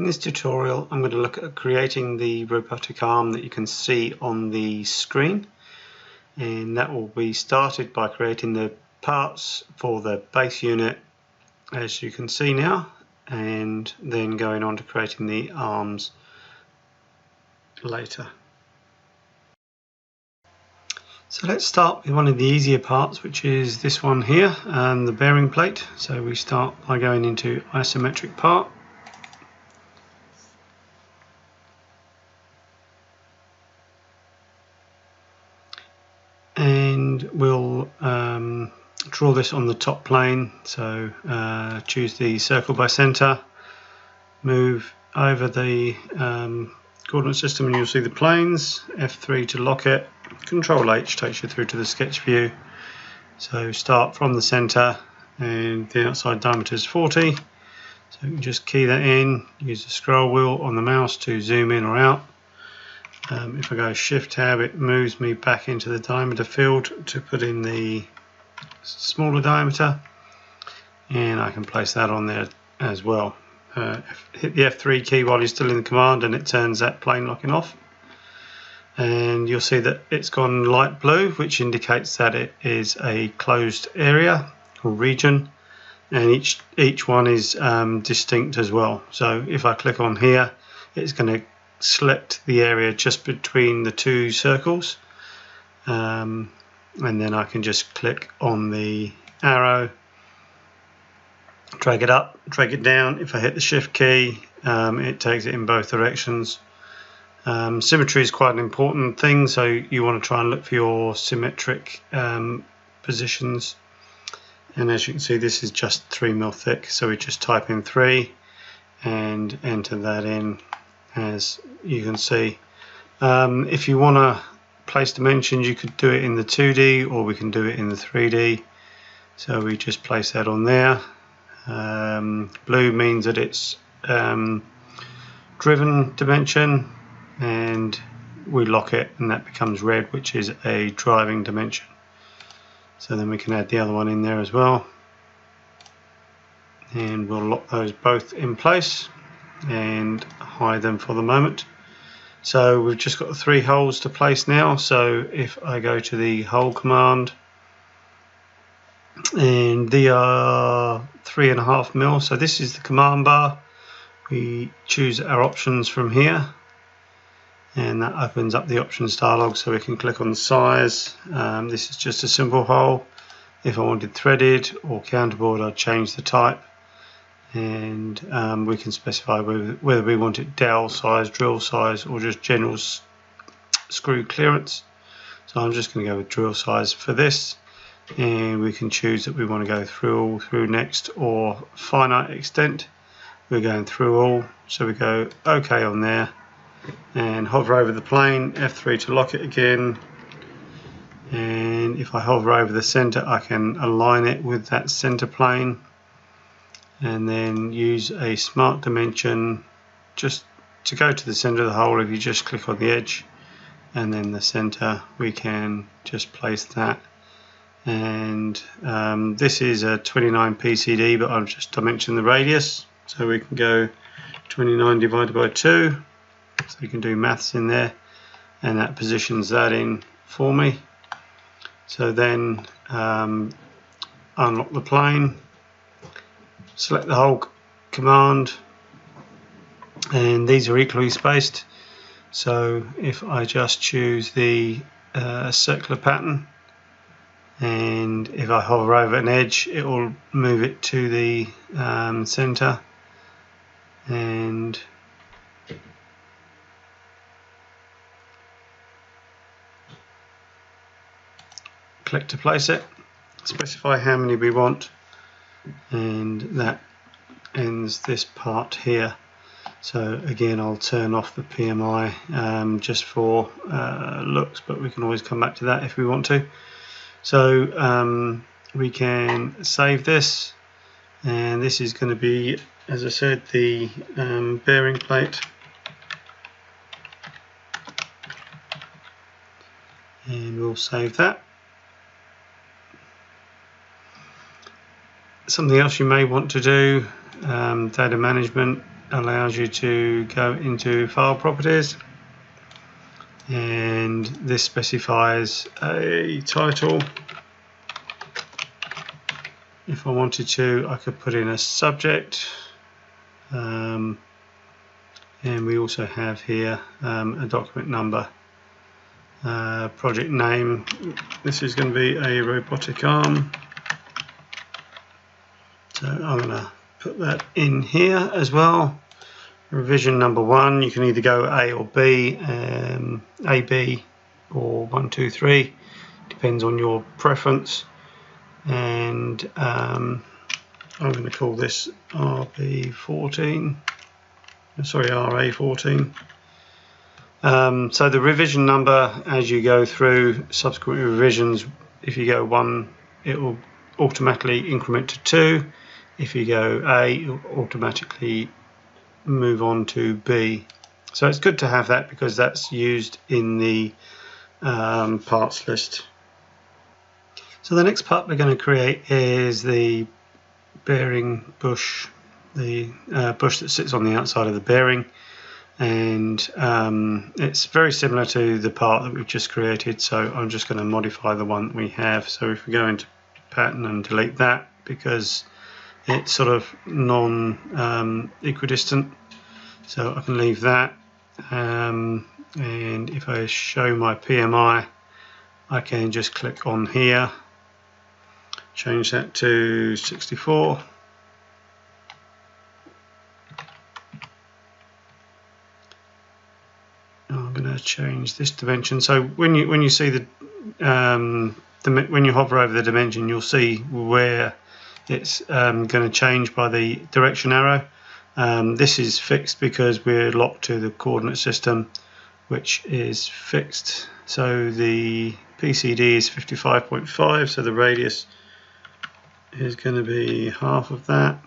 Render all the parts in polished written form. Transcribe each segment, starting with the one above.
In this tutorial I'm going to look at creating the robotic arm that you can see on the screen, and that will be started by creating the parts for the base unit as you can see now, and then going on to creating the arms later. So let's start with one of the easier parts, which is this one here, and the bearing plate. So we start by going into isometric part. And we'll draw this on the top plane, so choose the circle by center, move over the coordinate system and you'll see the planes, F3 to lock it, Control H takes you through to the sketch view. So start from the center and the outside diameter is 40, so you can just key that in, use the scroll wheel on the mouse to zoom in or out. If I go Shift Tab, it moves me back into the diameter field to put in the smaller diameter, and I can place that on there as well. Hit the F3 key while you're still in the command and it turns that plane locking off, and you'll see that it's gone light blue, which indicates that it is a closed area or region, and each one is distinct as well. So if I click on here, it's going to select the area just between the two circles, and then I can just click on the arrow, drag it up, drag it down. If I hit the Shift key, it takes it in both directions. Symmetry is quite an important thing, so you want to try and look for your symmetric positions, and as you can see this is just 3mm thick, so we just type in 3 and enter that in. As you can see, if you want to place dimensions, you could do it in the 2D or we can do it in the 3D. So we just place that on there. Blue means that it's driven dimension, and we lock it and that becomes red, which is a driving dimension. So then we can add the other one in there as well, and we'll lock those both in place and hide them for the moment. So we've just got the 3 holes to place now. So if I go to the hole command, and they are 3.5mm, so this is the command bar. We choose our options from here, and that opens up the options dialog, so we can click on the size. This is just a simple hole. If I wanted threaded or counterbore, I'd change the type, and we can specify whether we want it dowel size, drill size, or just general screw clearance. So I'm just going to go with drill size for this, and we can choose that we want to go through next or finite extent. We're going through all, so we go OK on there and hover over the plane, F3 to lock it again, and if I hover over the center I can align it with that center plane, and then use a smart dimension just to go to the center of the hole. If you just click on the edge and then the center, we can just place that. And this is a 29 PCD, but I've just dimensioned the radius, so we can go 29 divided by 2, so you can do maths in there, and that positions that in for me. So then unlock the plane, select the whole command, and these are equally spaced. So if I just choose the circular pattern, and if I hover over an edge, it will move it to the center, and click to place it, specify how many we want, and that ends this part here. So again, I'll turn off the PMI just for looks, but we can always come back to that if we want to. So we can save this, and this is going to be, as I said, the bearing plate, and we'll save that. Something else you may want to do, data management, allows you to go into file properties, and this specifies a title. If I wanted to, I could put in a subject, and we also have here a document number, project name. This is going to be a Robotic Arm, so I'm going to put that in here as well. Revision number 1, you can either go A or B, AB or 1, 2, 3, depends on your preference. And I'm going to call this RB14, sorry, RA14. So the revision number, as you go through subsequent revisions, if you go 1, it will automatically increment to 2. If you go A, it will automatically move on to B. So it's good to have that because that's used in the parts list. So the next part we're going to create is the bearing bush, the bush that sits on the outside of the bearing, and it's very similar to the part that we've just created, so I'm just going to modify the one that we have. So if we go into pattern and delete that because it's sort of non-equidistant, so I can leave that, and if I show my PMI, I can just click on here, change that to 64, I'm going to change this dimension. So when you see the when you hover over the dimension, you'll see where it's going to change by the direction arrow. This is fixed because we're locked to the coordinate system, which is fixed. So the PCD is 55.5, so the radius is going to be half of that,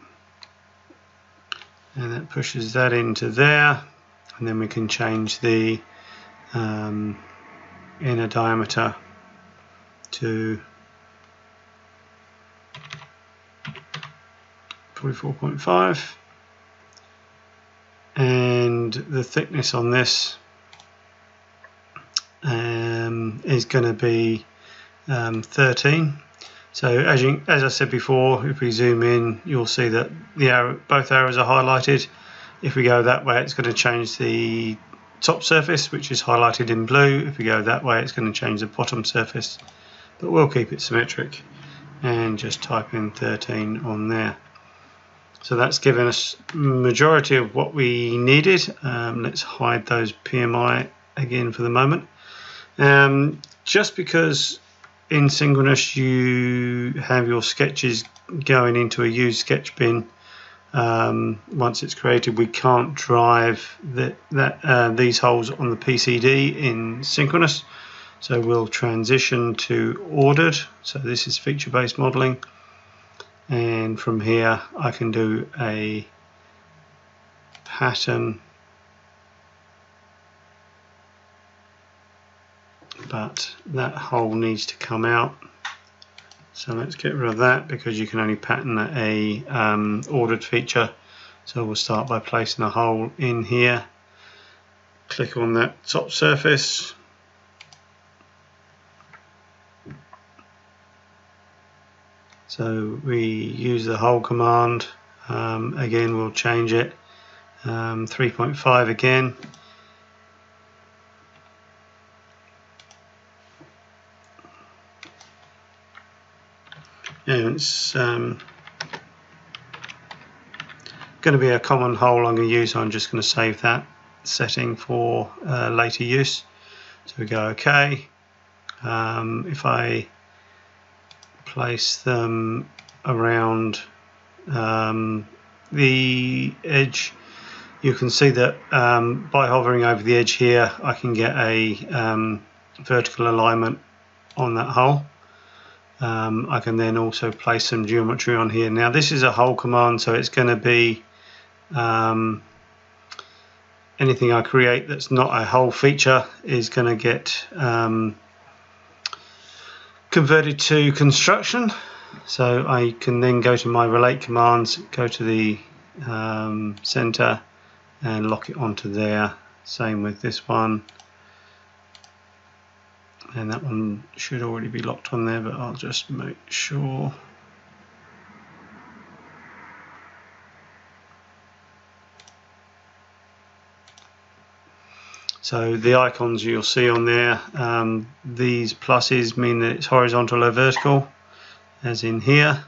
and that pushes that into there, and then we can change the inner diameter to 44.5, and the thickness on this is going to be 13. So as I said before, if we zoom in, you'll see that both arrows are highlighted. If we go that way, it's going to change the top surface, which is highlighted in blue. If we go that way, it's going to change the bottom surface, but we'll keep it symmetric and just type in 13 on there. So that's given us majority of what we needed. Let's hide those PMI again for the moment. Just because in Synchronous you have your sketches going into a used sketch bin, once it's created, we can't drive these holes on the PCD in Synchronous, so we'll transition to ordered. So this is feature-based modeling, and from here I can do a pattern, but that hole needs to come out, so let's get rid of that because you can only pattern a ordered feature. So we'll start by placing a hole in here, click on that top surface, so we use the hole command. Again, we'll change it 3.5 again. And it's going to be a common hole I'm going to use, so I'm just going to save that setting for later use. So we go OK. If I place them around the edge, you can see that by hovering over the edge here I can get a vertical alignment on that hole. I can then also place some geometry on here. Now this is a hole command, so it's going to be anything I create that's not a hole feature is going to get converted to construction. So I can then go to my relate commands, go to the center and lock it onto there. Same with this one, and that one should already be locked on there, but I'll just make sure. So the icons you'll see on there, these pluses mean that it's horizontal or vertical, as in here,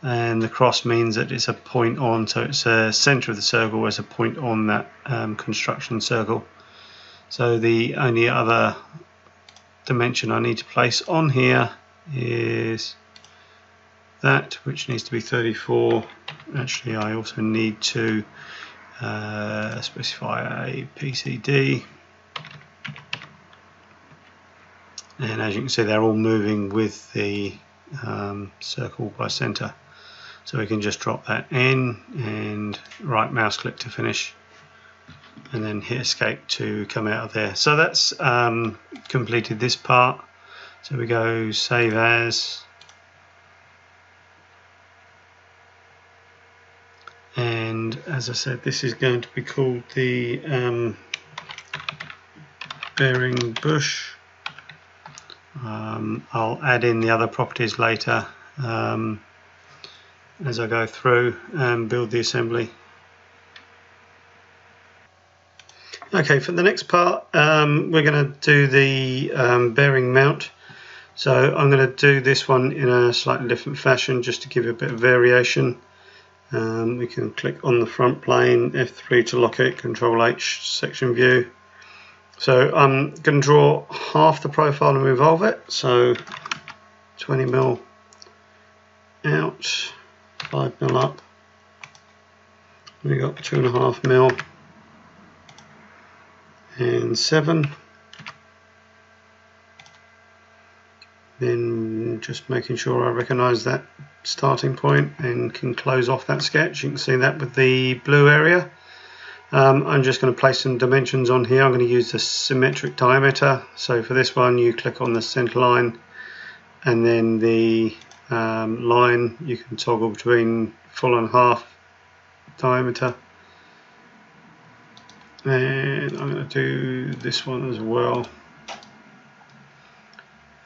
and the cross means that it's a point on, so it's a center of the circle as a point on that construction circle. So the only other dimension I need to place on here is that, which needs to be 34. Actually, I also need to specify a PCD. And as you can see, they're all moving with the circle by center. So we can just drop that in and right mouse click to finish, and then hit escape to come out of there. So that's completed this part. So we go save as, and as I said, this is going to be called the bearing bush. I'll add in the other properties later as I go through and build the assembly. Okay, for the next part we're going to do the bearing mount. So I'm going to do this one in a slightly different fashion just to give it a bit of variation. We can click on the front plane, F3 to lock it, Control H section view. So I'm going to draw half the profile and revolve it. So 20mm out, 5mm up. We got 2.5mm and 7. Then just making sure I recognise that starting point and can close off that sketch. You can see that with the blue area. I'm just going to place some dimensions on here. I'm going to use the symmetric diameter. So for this one, you click on the center line, and then the line you can toggle between full and half diameter. And I'm going to do this one as well,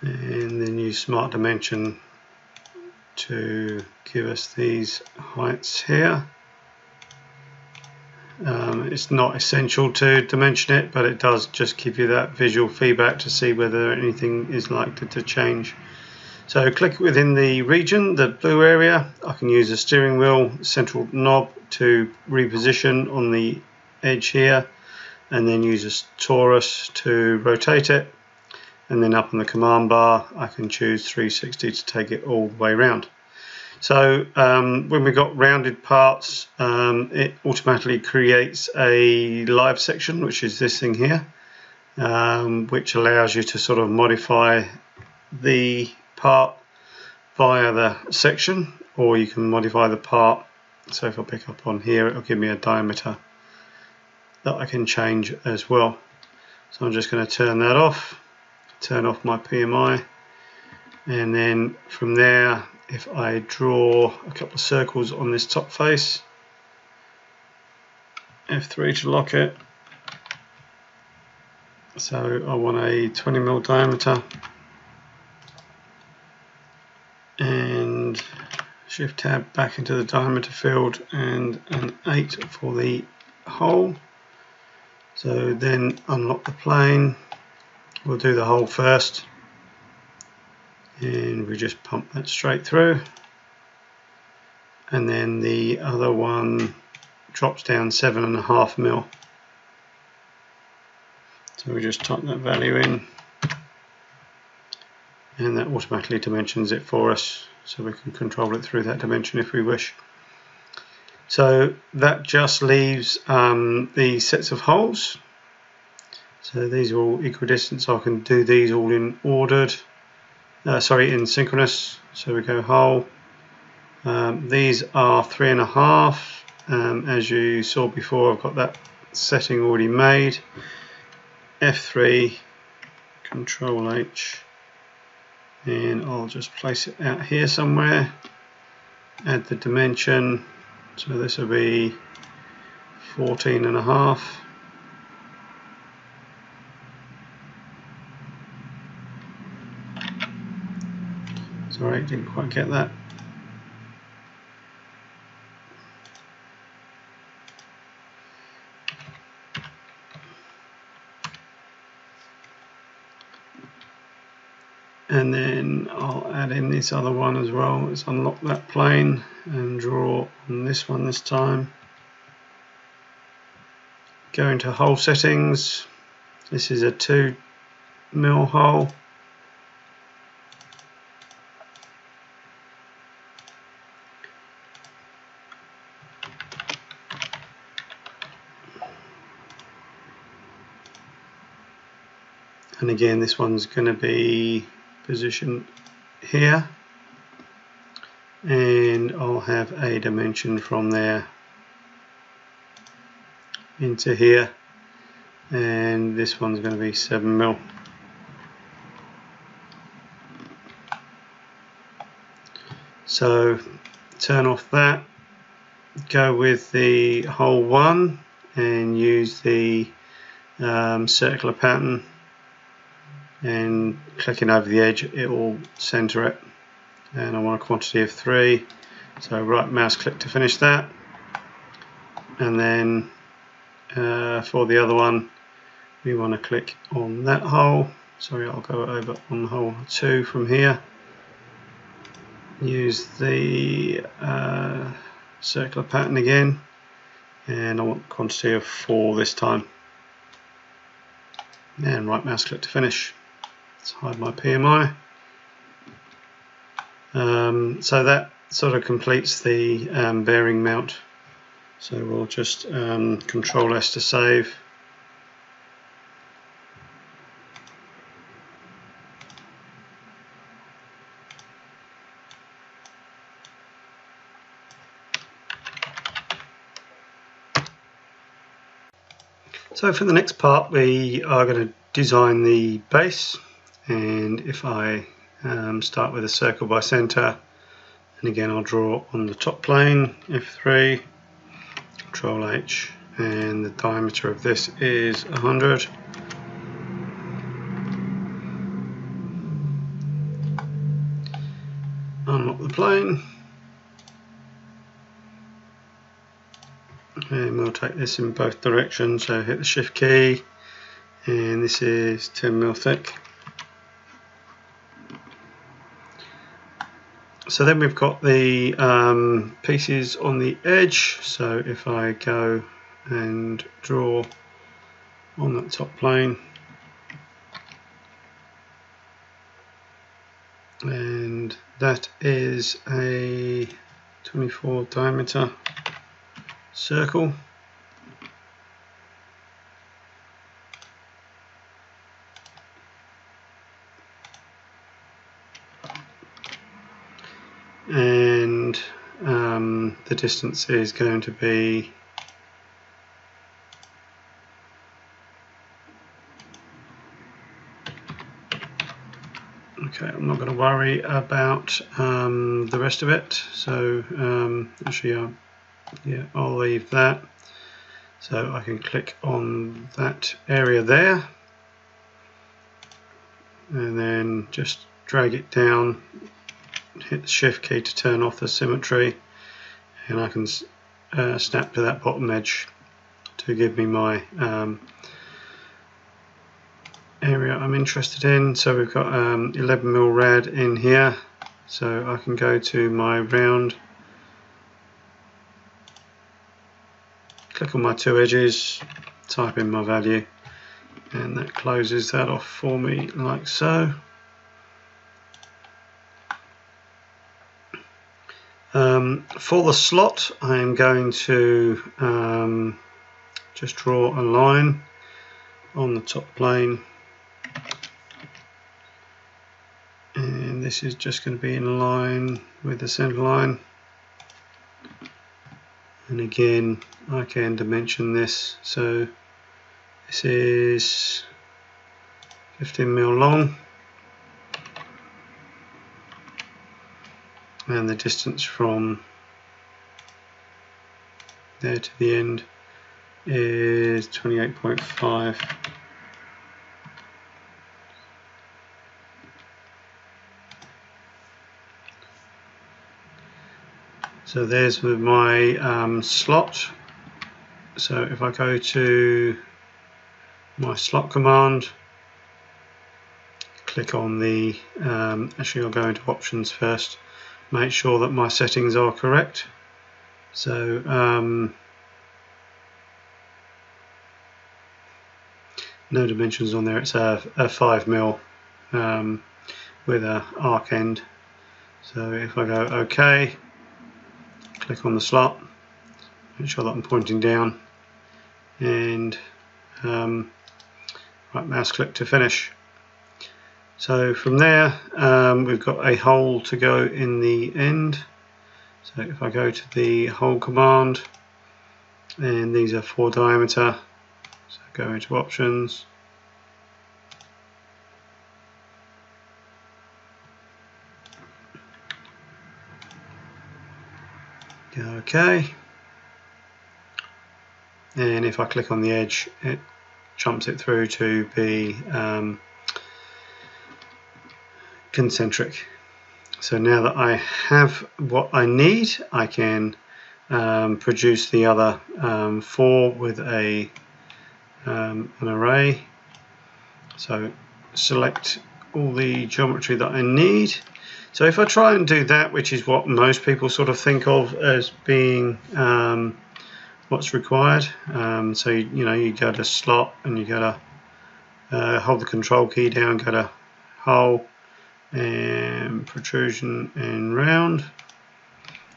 and then use smart dimension to give us these heights here. It's not essential to dimension it, but it does just give you that visual feedback to see whether anything is likely to change. So click within the region, the blue area. I can use a steering wheel central knob to reposition on the edge here, and then use a torus to rotate it, and then up on the command bar I can choose 360 to take it all the way around. So when we've got rounded parts, it automatically creates a live section, which is this thing here, which allows you to sort of modify the part via the section, or you can modify the part. So if I pick up on here, it'll give me a diameter that I can change as well. So I'm just going to turn that off, turn off my PMI, and then from there, if I draw a couple of circles on this top face, F3 to lock it. So I want a 20mm diameter, and shift tab back into the diameter field, and an 8 for the hole. So then unlock the plane. We'll do the hole first, and we just pump that straight through, and then the other one drops down 7.5mm. So we just type that value in, and that automatically dimensions it for us, so we can control it through that dimension if we wish. So that just leaves the sets of holes. So these are all equidistant, so I can do these all in ordered. In synchronous. So we go hole. These are 3.5. As you saw before, I've got that setting already made. F3, Control H, and I'll just place it out here somewhere. Add the dimension, So this will be 14.5. Sorry, didn't quite get that. And then I'll add in this other one as well. Let's unlock that plane and draw on this one this time. Go into hole settings. This is a 2mm hole. And again, this one's going to be positioned here, and I'll have a dimension from there into here, and this one's going to be 7mm. So turn off that, go with the hole 1 and use the circular pattern, and clicking over the edge it will center it, and I want a quantity of 3, so right mouse click to finish that. And then for the other one we want to click on that hole. Sorry, I'll go over on hole 2 from here, use the circular pattern again, and I want a quantity of 4 this time, and right mouse click to finish. Let's hide my PMI. So that sort of completes the bearing mount. So we'll just Control S to save. So for the next part we are going to design the base, and if I start with a circle by center, and again I'll draw on the top plane, F3, Control H, and the diameter of this is 100. Unlock the plane, and we'll take this in both directions, so hit the shift key, and this is 10mm thick. So then we've got the pieces on the edge, so if I go and draw on that top plane, and that is a 24 diameter circle. And the distance is going to be okay. I'm not going to worry about the rest of it, so actually I'll leave that. So I can click on that area there and then just drag it down, hit the shift key to turn off the symmetry, and I can snap to that bottom edge to give me my area I'm interested in. So we've got 11mm rad in here, so I can go to my round, click on my 2 edges, type in my value, and that closes that off for me like so. For the slot, I'm going to just draw a line on the top plane, and this is just going to be in line with the center line, and again I can dimension this, so this is 15mm long, and the distance from there to the end is 28.5. So there's with my slot. So if I go to my slot command, click on the, actually I'll go into options first, make sure that my settings are correct. So no dimensions on there, it's a 5mm with a arc end. So if I go OK, click on the slot, make sure that I'm pointing down, and right mouse click to finish. So from there we've got a hole to go in the end. So if I go to the hole command, and these are for diameter, so go into options, go OK, and if I click on the edge it jumps it through to be concentric. So now that I have what I need, I can produce the other 4 with an array. So select all the geometry that I need. So if I try and do that, which is what most people sort of think of as being what's required, so you go to slot and you go to hold the control key down, go to hole and protrusion and round.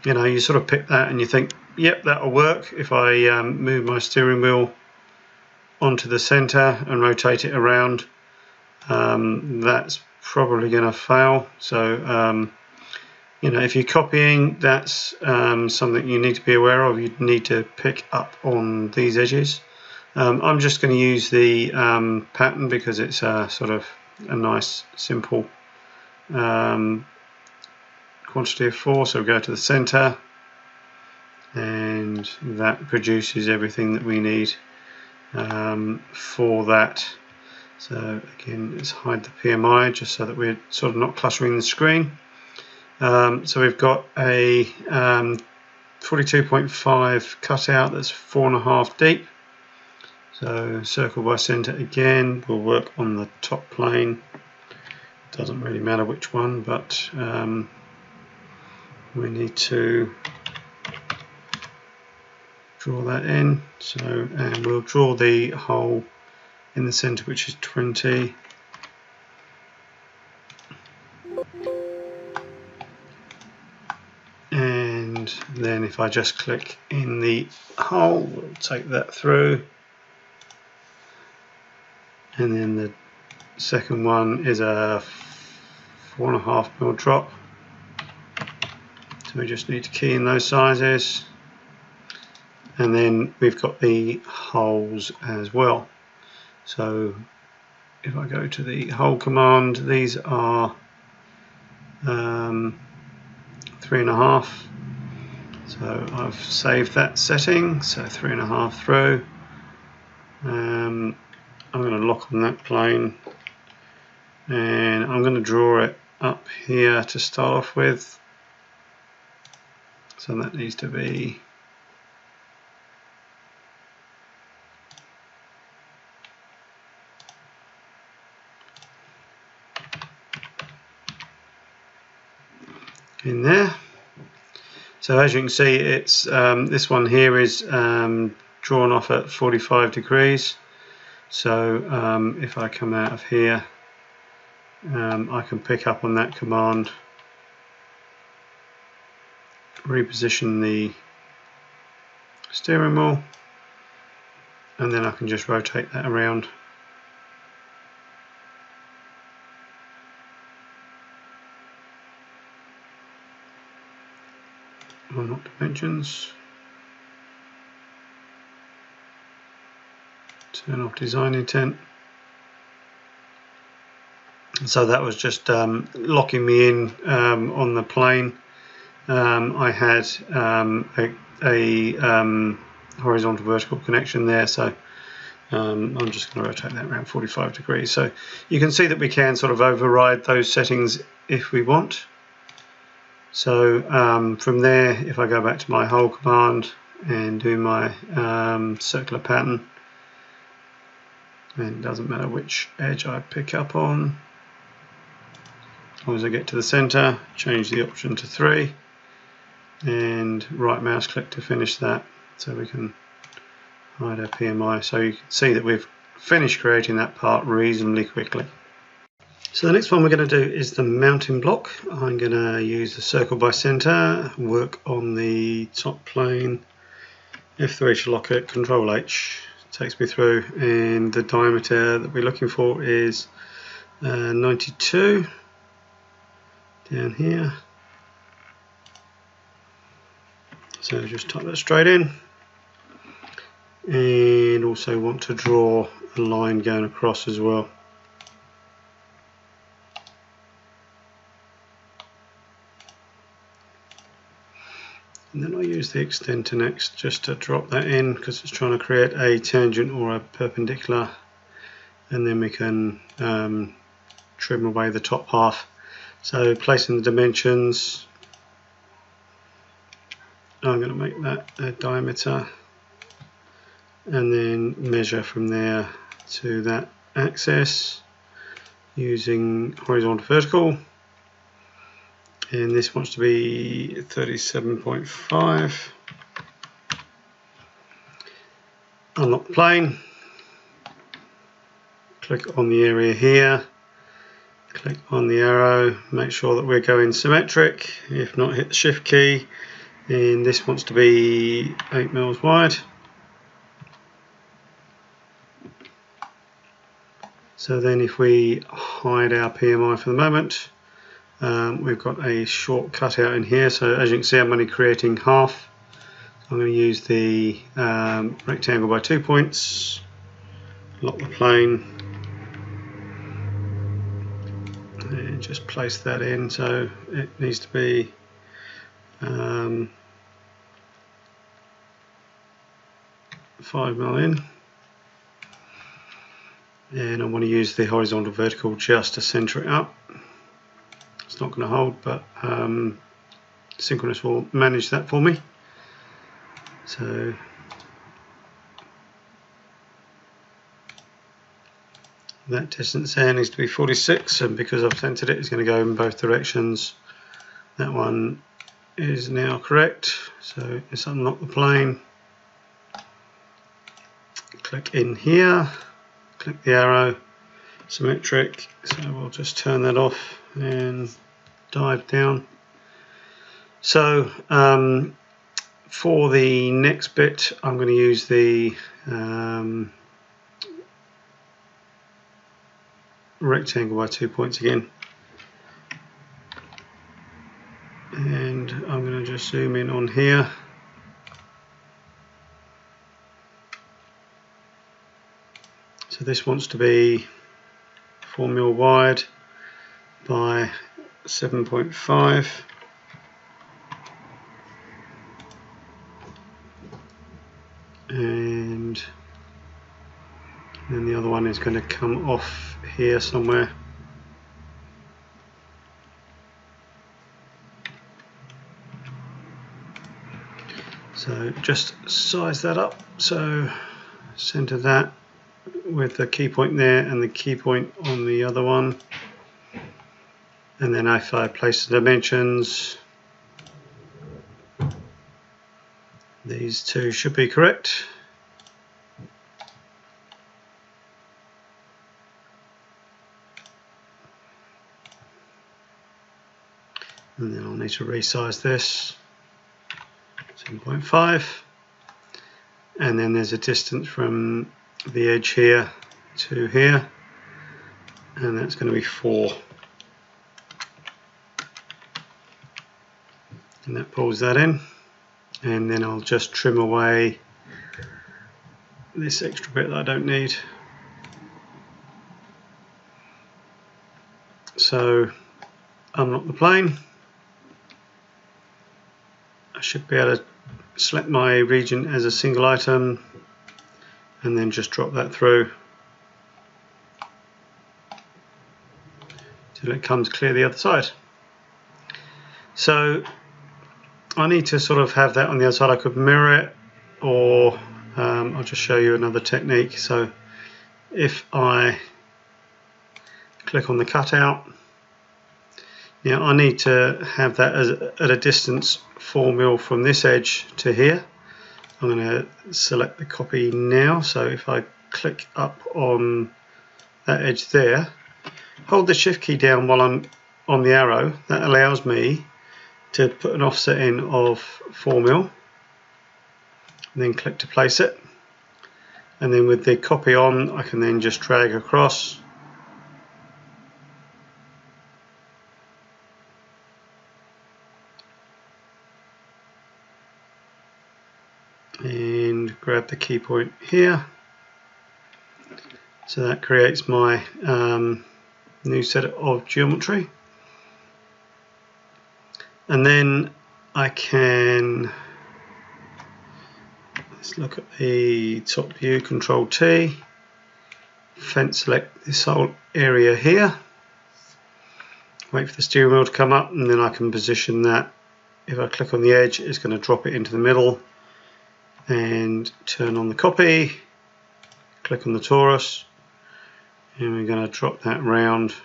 You sort of pick that and you think, yep, that'll work. If I move my steering wheel onto the center and rotate it around, that's probably going to fail. So if you're copying, that's something you need to be aware of. You need to pick up on these edges. I'm just going to use the pattern because it's sort of a nice simple quantity of 4. So we'll go to the center, and that produces everything that we need for that. So again, let's hide the PMI just so that we're sort of not cluttering the screen. So we've got a 42.5 cutout that's 4.5 deep. So circle by center again, we'll work on the top plane. Doesn't really matter which one, but we need to draw that in. So, and we'll draw the hole in the center, which is 20. And then if I just click in the hole, we'll take that through. And then the second one is a 4.5mm drop. So we just need to key in those sizes. And then we've got the holes as well. So if I go to the hole command, these are 3.5. So I've saved that setting, so 3.5 through. I'm going to lock on that plane, and I'm going to draw it up here to start off with. So that needs to be in there. So as you can see, it's this one here is drawn off at 45 degrees. So if I come out of here, I can pick up on that command, reposition the steering wheel, and then I can just rotate that around. Not dimensions. Turn off design intent. So that was just locking me in on the plane. I had a horizontal vertical connection there, so I'm just going to rotate that around 45 degrees. So you can see that we can sort of override those settings if we want. So from there, if I go back to my hole command and do my circular pattern, and it doesn't matter which edge I pick up on, as long as I get to the center, change the option to 3 and right mouse click to finish that, so we can hide our PMI. So you can see that we've finished creating that part reasonably quickly. So the next one we're going to do is the mounting block. I'm going to use the circle by center, work on the top plane, F3 to lock it, Control H takes me through, and the diameter that we're looking for is 92 down here. So just type that straight in, and also want to draw a line going across as well. And then I'll use the extender next just to drop that in, because it's trying to create a tangent or a perpendicular, and then we can trim away the top half. So placing the dimensions, I'm going to make that a diameter and then measure from there to that axis using horizontal vertical. And this wants to be 37.5. Unlock the plane, click on the area here, click on the arrow, make sure that we're going symmetric, if not hit the shift key, and this wants to be 8 mils wide. So then if we hide our PMI for the moment, we've got a short cutout in here, so as you can see I'm only creating half. I'm going to use the rectangle by 2 points, lock the plane, and just place that in. So it needs to be 5 mil in, and I want to use the horizontal vertical just to center it up. It's not going to hold, but Synchronous will manage that for me. So that distance there needs to be 46, and because I've centered it, it's going to go in both directions. That one is now correct, so let's unlock the plane, click in here, click the arrow, symmetric, so we'll just turn that off and dive down. So for the next bit I'm going to use the rectangle by 2 points again, and I'm going to just zoom in on here. So this wants to be 4 mil wide by 7.5. And then the other one is going to come off here somewhere. So just size that up, so center that with the key point there and the key point on the other one, and then if I place the dimensions, these two should be correct. And then I'll need to resize this, 7.5, and then there's a distance from the edge here to here, and that's going to be 4, and that pulls that in. And then I'll just trim away this extra bit that I don't need. So unlock the plane. I should be able to select my region as a single item and then just drop that through till it comes clear the other side. So I need to sort of have that on the other side. I could mirror it, or I'll just show you another technique. So if I click on the cutout, now I need to have that at a distance 4 mm from this edge to here. I'm going to select the copy now, so if I click up on that edge there, hold the shift key down while I'm on the arrow, that allows me to put an offset in of 4 mm, and then click to place it, and then with the copy on I can then just drag across and grab the key point here. So that creates my new set of geometry, and then I can, let's look at the top view, Control T, fence select this whole area here, wait for the steering wheel to come up, and then I can position that. If I click on the edge, it's going to drop it into the middle, and turn on the copy, click on the torus, and we're going to drop that round.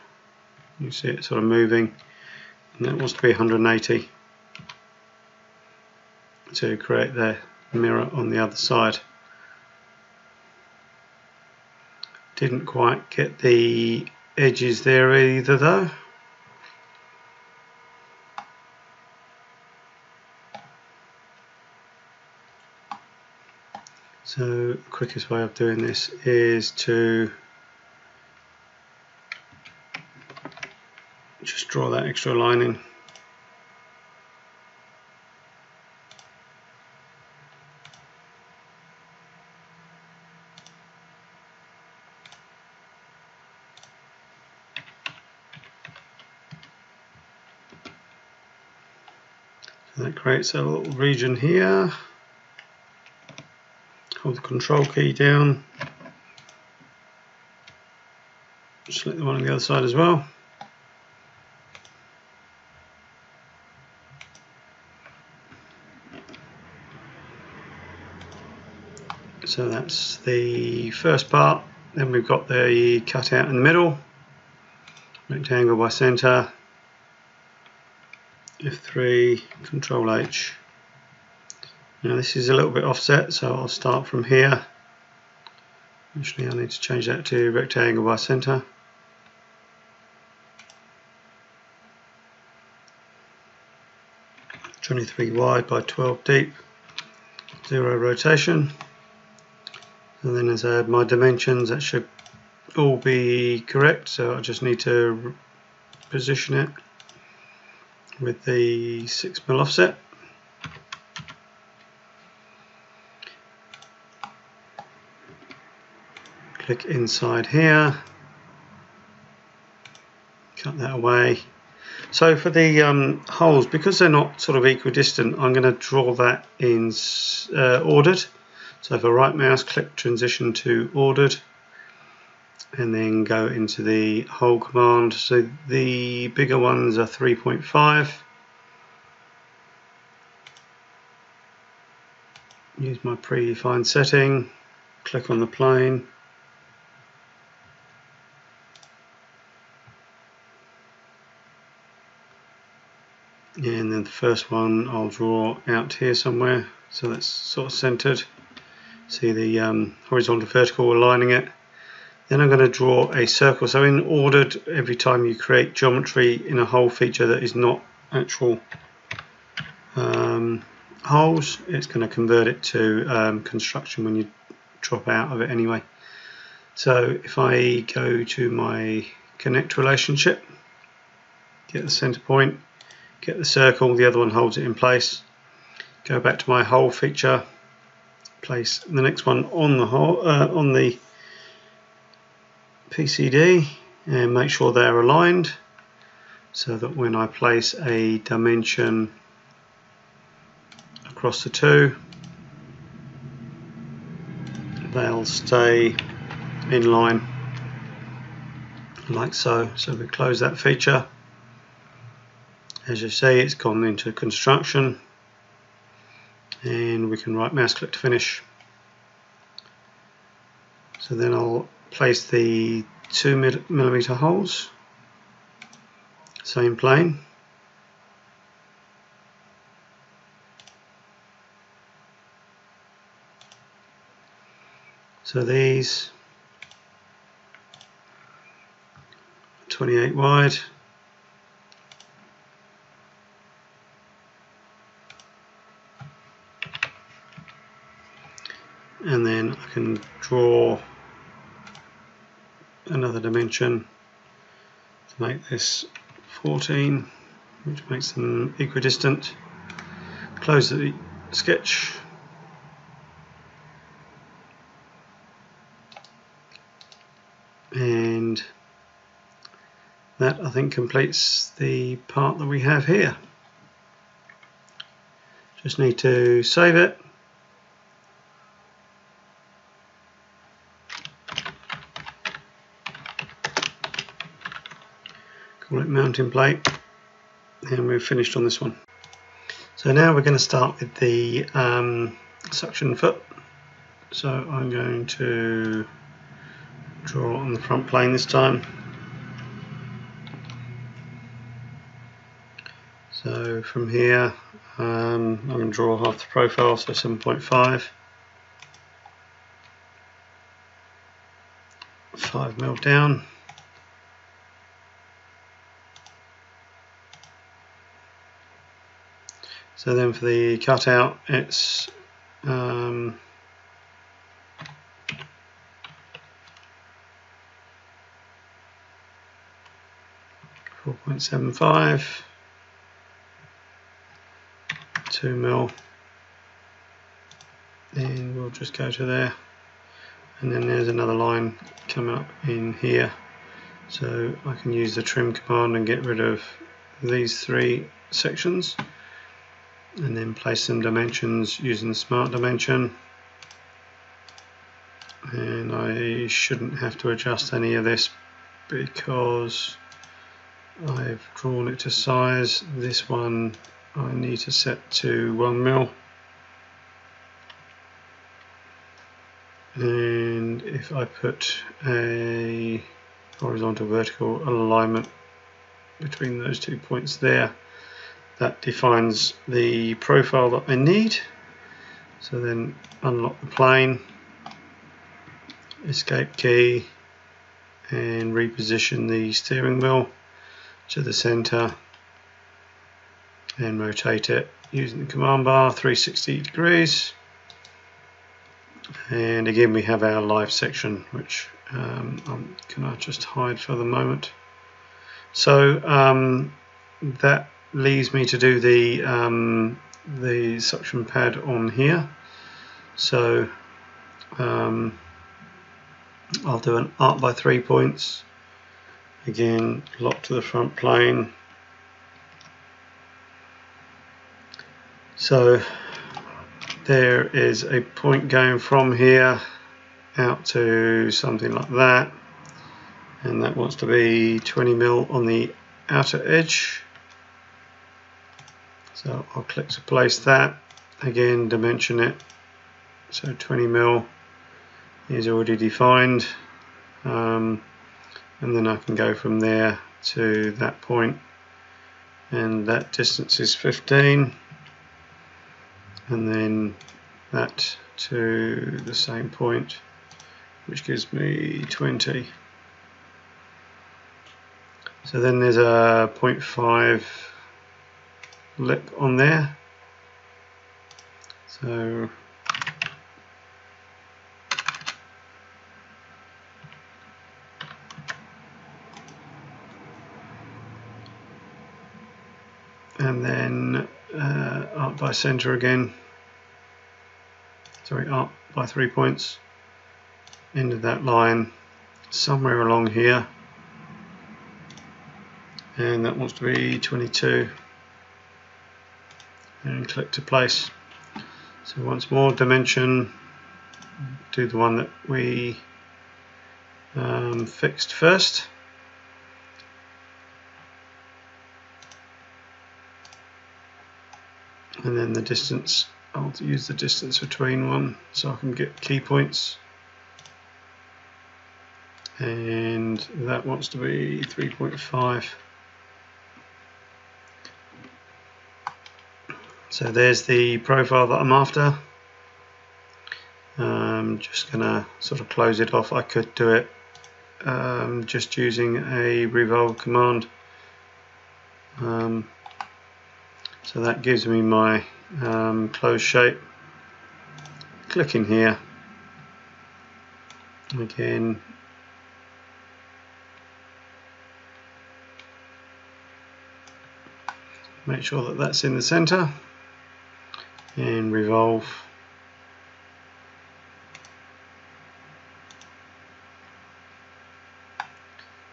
You see it sort of moving, and that wants to be 180 to create the mirror on the other side. Didn't quite get the edges there either though. So the quickest way of doing this is to just draw that extra line in. So that creates a little region here. Hold the Control key down, select the one on the other side as well. So that's the first part. Then we've got the cutout in the middle, rectangle by center, F3, Control H. Now this is a little bit offset, so I'll start from here. Actually I need to change that to rectangle by center. (23 wide by 12 deep), 0 rotation. And then as I add my dimensions, that should all be correct, so I just need to position it with the 6 mm offset. Click inside here, cut that away. So for the holes, because they're not sort of equidistant, I'm going to draw that in ordered. So if I right mouse, click transition to ordered, and then go into the hole command. So the bigger ones are 3.5. Use my predefined setting, click on the plane. And then the first one I'll draw out here somewhere, so that's sort of centered. See the horizontal vertical aligning it. Then I'm going to draw a circle. So in ordered, every time you create geometry in a hole feature that is not actual holes, it's going to convert it to construction when you drop out of it anyway. So if I go to my connect relationship, get the center point, get the circle, the other one holds it in place, go back to my hole feature, place the next one on the hole, on the PCD, and make sure they're aligned so that when I place a dimension across the two, they'll stay in line like so. So we close that feature. As you see, it's gone into construction, and we can right mouse click to finish. So then I'll place the 2mm holes, same plane. So these 28 wide, and then I can draw another dimension to make this 14, which makes them equidistant. Close the sketch. And that, I think, completes the part that we have here. Just need to save it. Call it mounting plate, and we've finished on this one. So now we're going to start with the suction foot. So I'm going to draw on the front plane this time. So from here I'm going to draw half the profile, so 7.5, 5mm down. So then for the cutout, it's 4.75, 2mm, and we'll just go to there, and then there's another line coming up in here, so I can use the trim command and get rid of these three sections, and then place some dimensions using the smart dimension. And I shouldn't have to adjust any of this because I've drawn it to size. This one I need to set to 1mm, and if I put a horizontal vertical alignment between those 2 points there, that defines the profile that I need. So then unlock the plane, escape key, and reposition the steering wheel to the center and rotate it using the command bar 360 degrees. And again we have our live section, which I'm gonna just hide for the moment. So that leaves me to do the suction pad on here. So I'll do an arc by 3 points, again lock to the front plane. So there is a point going from here out to something like that, and that wants to be 20mm on the outer edge. So I'll click to place that, again dimension it, so 20mm is already defined, and then I can go from there to that point, and that distance is 15, and then that to the same point, which gives me 20. So then there's a 0.5 lip on there, so and then arc by center again, sorry, arc by 3 points into that line somewhere along here, and that wants to be 22, and click to place. So once more, dimension, do the one that we fixed first. And then the distance, I'll use the distance between one so I can get key points. And that wants to be 3.5. So there's the profile that I'm after. I'm just going to sort of close it off. I could do it just using a revolve command. So that gives me my closed shape. Click in here. Again, make sure that that's in the center and revolve.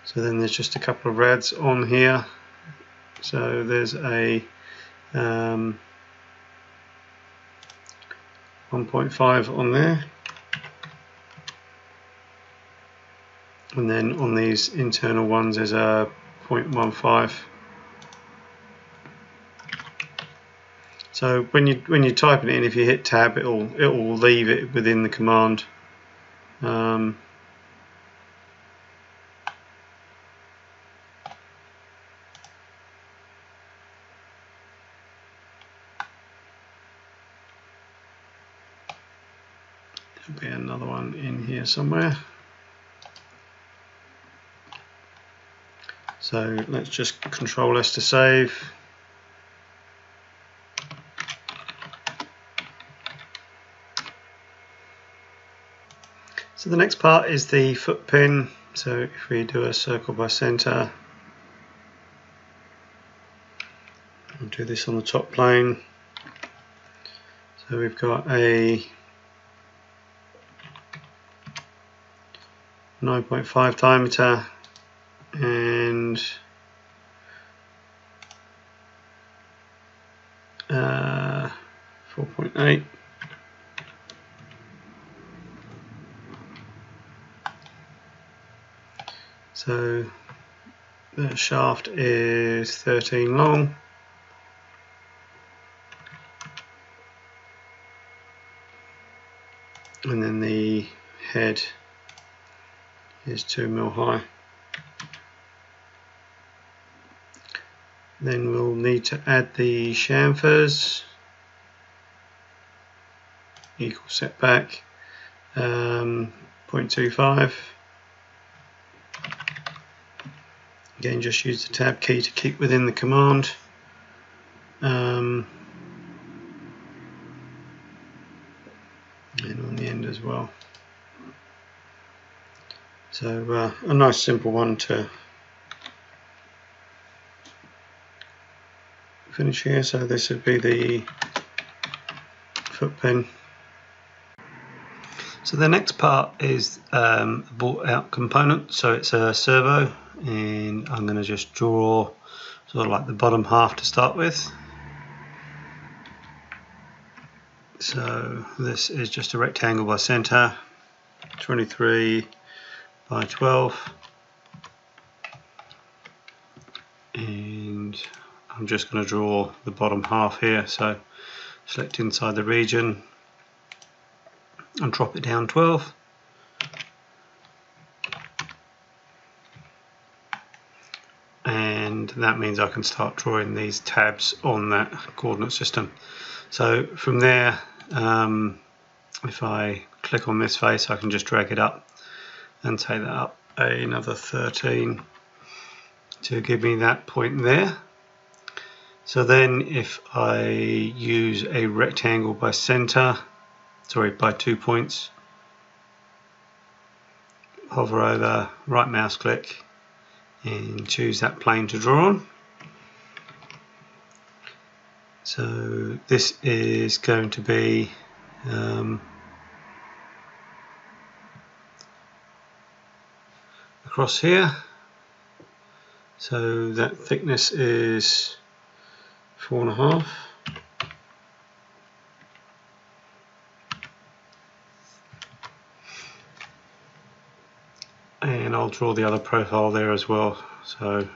So then there's just a couple of rads on here. So there's a 1.5 on there, and then on these internal ones there's a 0.15. So when you type it in, if you hit tab, it will leave it within the command. There'll be another one in here somewhere. So let's just Control S to save. So the next part is the foot pin. So if we do a circle by center, I'll do this on the top plane. So we've got a 9.5 diameter and 4.8. So the shaft is 13 long. And then the head is 2 mm high. Then we'll need to add the chamfers, equal setback, 0.25. Again, just use the tab key to keep within the command. And on the end as well. So a nice simple one to finish here. So this would be the foot pin. So the next part is a bought out component. So it's a servo, and I'm going to just draw sort of like the bottom half to start with. So this is just a rectangle by center, 23 by 12, and I'm just going to draw the bottom half here. So select inside the region and drop it down 12. And that means I can start drawing these tabs on that coordinate system. So from there, if I click on this face, I can just drag it up and take that up another 13 to give me that point there. So then if I use a rectangle by center, sorry, by 2 points, hover over, right mouse click, and choose that plane to draw on. So this is going to be across here. So that thickness is 4.5. and I'll draw the other profile there as well. So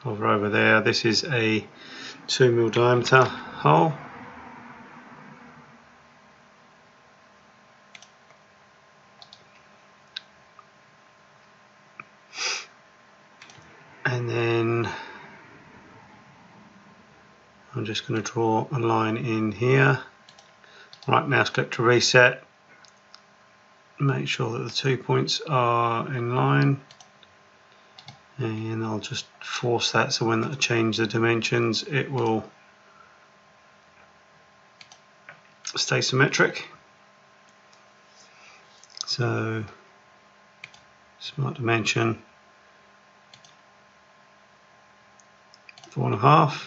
hover over there. This is a 2mm diameter hole. And then I'm just going to draw a line in here. Right, mouse click to reset. Make sure that the 2 points are in line, and I'll just force that so when I change the dimensions it will stay symmetric. So smart dimension 4.5,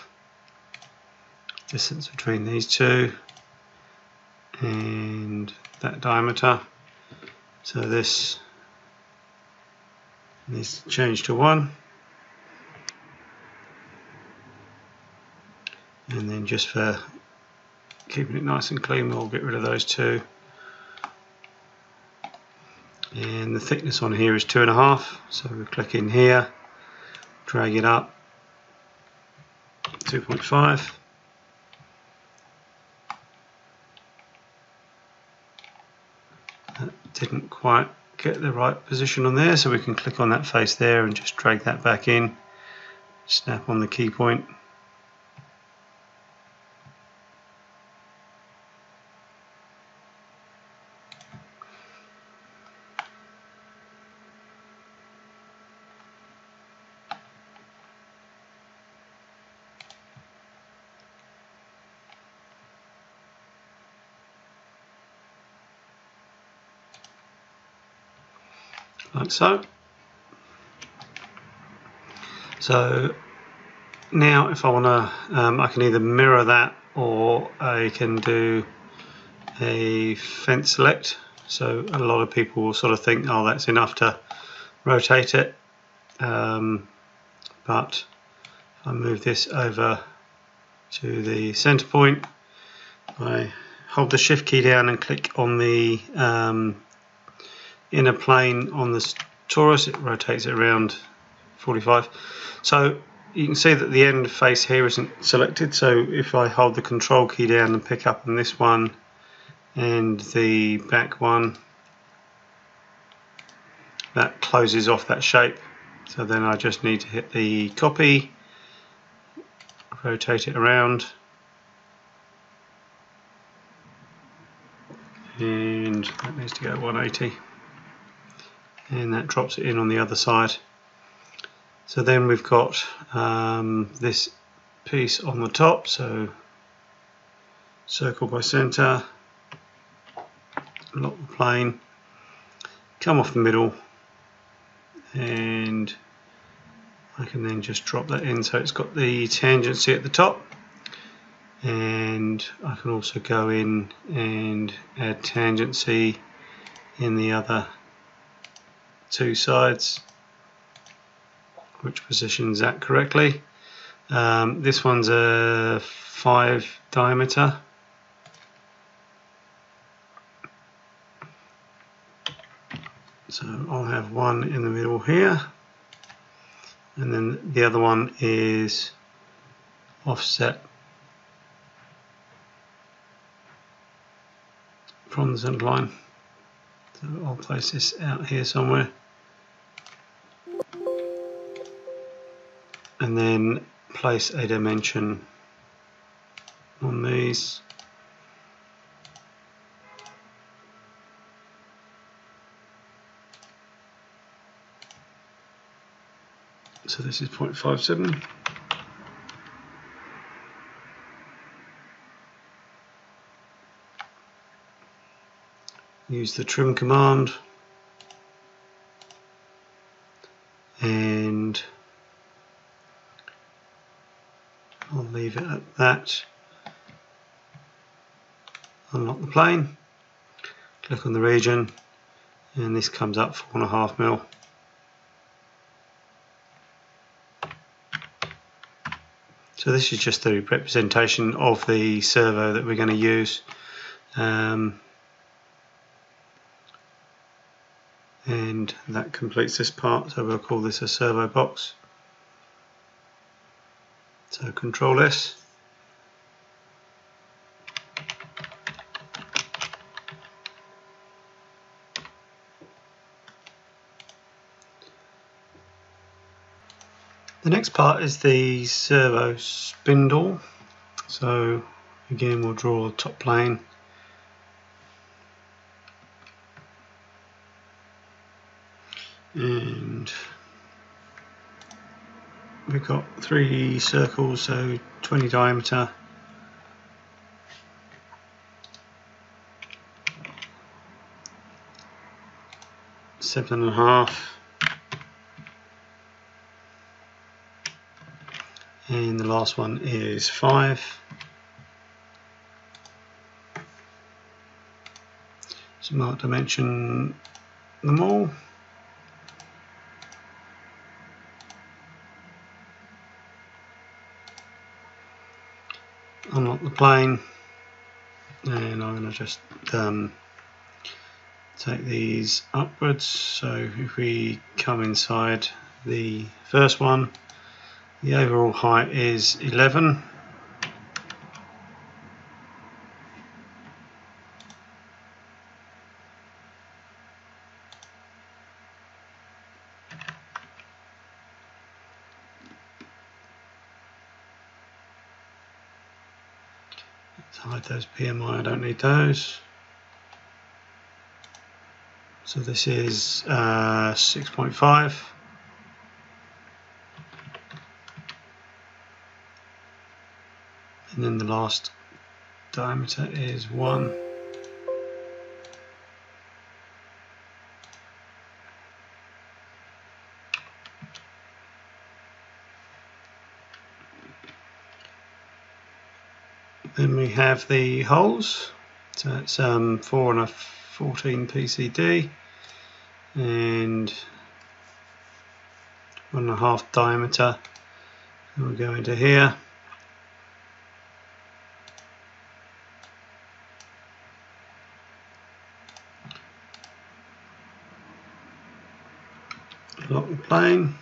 distance between these two, and that diameter. So this needs to change to 1, and then just for keeping it nice and clean we'll get rid of those two. And the thickness on here is 2.5, so we click in here, drag it up 2.5. That didn't quite get the right position on there, so we can click on that face there and just drag that back in, snap on the key point. Like so. So now if I want to, I can either mirror that or I can do a fence select. So a lot of people will sort of think, oh, that's enough to rotate it, but if I move this over to the center point, I hold the shift key down and click on the inner plane on the torus, it rotates it around 45. So you can see that the end face here isn't selected, so if I hold the control key down and pick up on this one and the back one, that closes off that shape. So then I just need to hit the copy, rotate it around, and that needs to go 180. And that drops it in on the other side. So then we've got this piece on the top, so circle by center, lock the plane, come off the middle, and I can then just drop that in so it's got the tangency at the top, and I can also go in and add tangency in the other two sides, which positions that correctly. This one's a 5 diameter, so I'll have one in the middle here, and then the other one is offset from the center line. So I'll place this out here somewhere, and then place a dimension on these. So this is 0.57. Use the trim command, and I'll leave it at that. Unlock the plane, click on the region, and this comes up 4.5mm. So this is just the representation of the servo that we're going to use. and that completes this part, so we'll call this a servo box. So Control S. The next part is the Servo Spindle. So again, we'll draw a top plane. And we've got 3 circles, so 20 diameter. Seven and a half. And the last one is 5. So mark dimension them all. Unlock the plane, and I'm going to just take these upwards. So if we come inside the first one, the overall height is 11. Let's hide those PMI, I don't need those. So this is 6.5. And then the last diameter is 1. Then we have the holes. So it's 4 and a 14 PCD and 1.5 diameter. And we'll go into here. Lock the plane.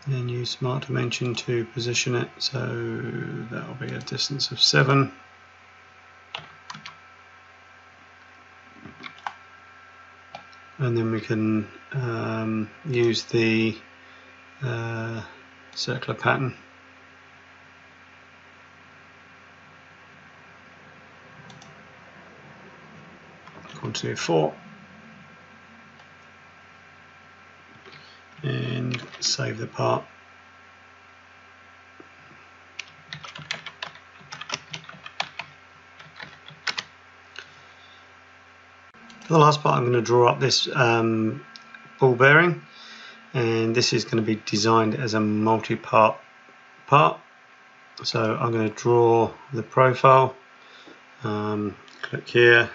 And use Smart Dimension to position it, so that will be a distance of 7. And then we can use the circular pattern. Quantity of 4. And save the part. For the last part, I'm going to draw up this ball bearing, and this is going to be designed as a multi-part part. So I'm going to draw the profile. Click here,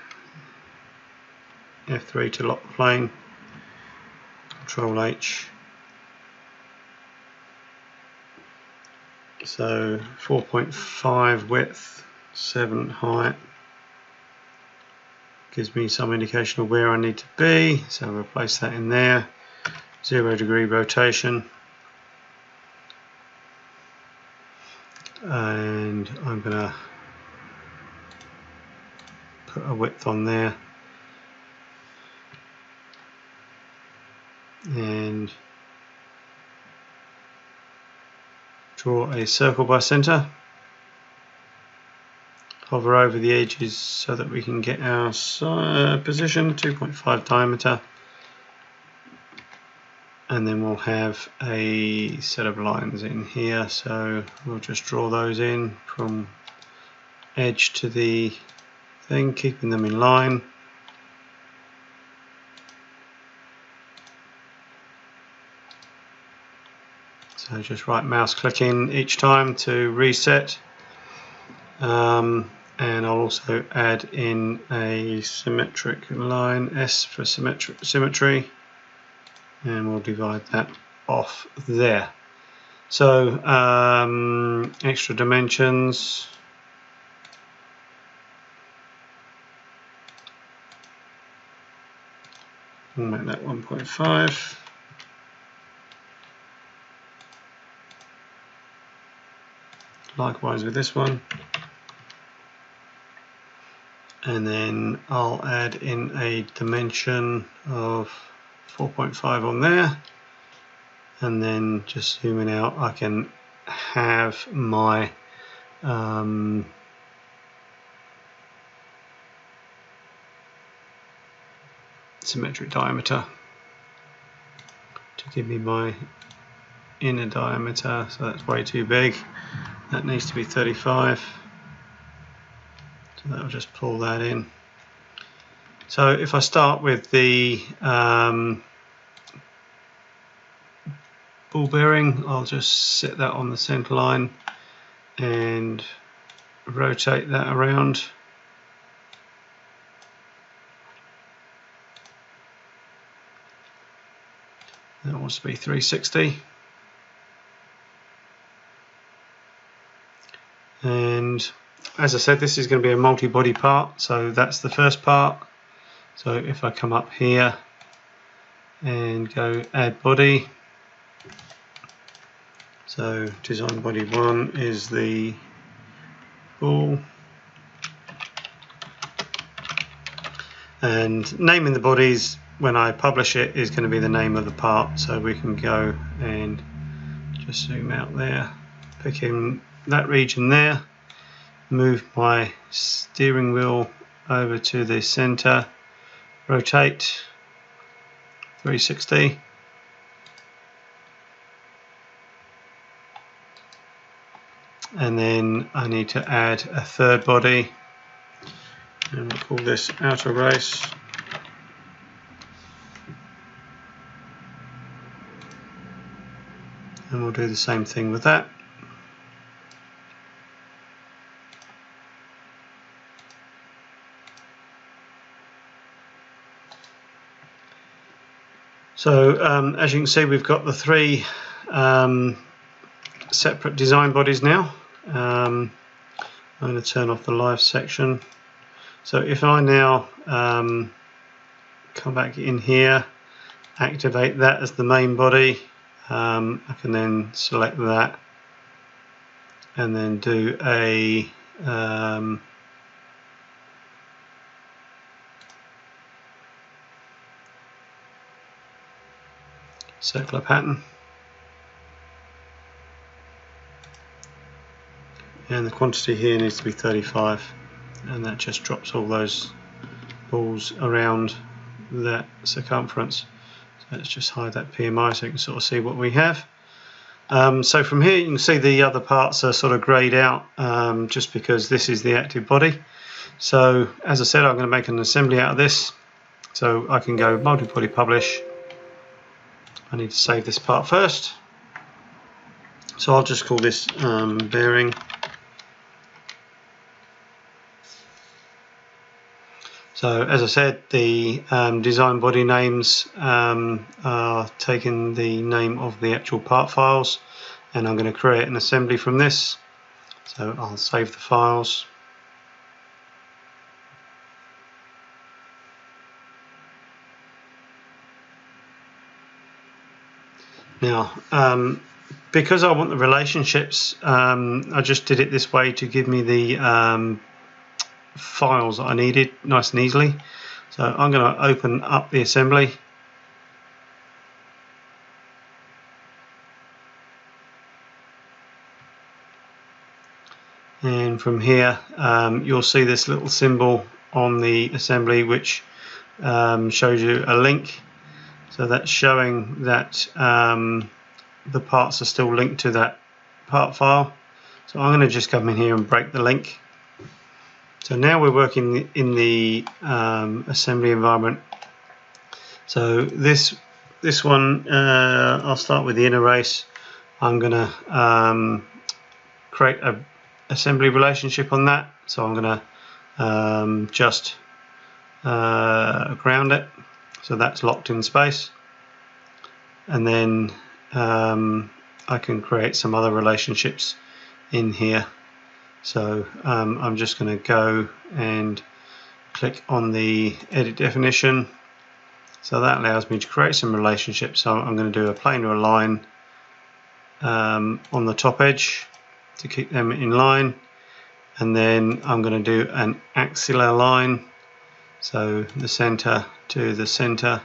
F3 to lock the plane, Control H. So 4.5 width, 7 height, gives me some indication of where I need to be, so I'll replace that in there. 0 degree rotation, and I'm going to put a width on there, and draw a circle by center. Hover over the edges so that we can get our position, 2.5 diameter, and then we'll have a set of lines in here, so we'll just draw those in from edge to the thing, keeping them in line. So just right mouse clicking each time to reset, and I'll also add in a symmetric line, S for symmetry, and we'll divide that off there. So extra dimensions, We'll make that 1.5. Likewise with this one. And then I'll add in a dimension of 4.5 on there. And then just zooming out, I can have my symmetric diameter to give me my inner diameter. So that's way too big. That needs to be 35. So that'll just pull that in. So if I start with the ball bearing, I'll just set that on the center line and rotate that around. That wants to be 360. And as I said, this is going to be a multi-body part, so that's the first part. So if I come up here and go add body, so design body 1 is the ball, and naming the bodies when I publish it is going to be the name of the part. So we can go and just zoom out there, pick in that region there, move my steering wheel over to the center, rotate 360, and then I need to add a third body, and we'll call this outer race. And we'll do the same thing with that. So as you can see, we've got the three separate design bodies now. I'm going to turn off the live section. So if I now come back in here, activate that as the main body, I can then select that and then do a circular pattern, and the quantity here needs to be 35, and that just drops all those balls around that circumference. So let's just hide that PMI so you can sort of see what we have. So from here you can see the other parts are sort of greyed out just because this is the active body. So as I said, I'm going to make an assembly out of this, so I can go multi-body publish. I need to save this part first, so I'll just call this bearing. So as I said, the design body names are taking the name of the actual part files, and I'm going to create an assembly from this. So I'll save the files. Now, because I want the relationships, I just did it this way to give me the files that I needed nice and easily. So I'm going to open up the assembly. And from here, you'll see this little symbol on the assembly which shows you a link. So that's showing that the parts are still linked to that part file. So I'm going to just come in here and break the link. So now we're working in the assembly environment. So this one, I'll start with the inner race. I'm going to create a assembly relationship on that. So I'm going to just ground it. So that's locked in space, and then I can create some other relationships in here. So I'm just going to go and click on the edit definition, So that allows me to create some relationships. So I'm going to do a plane to a line on the top edge to keep them in line, and then I'm going to do an axillary line, so the center to the center,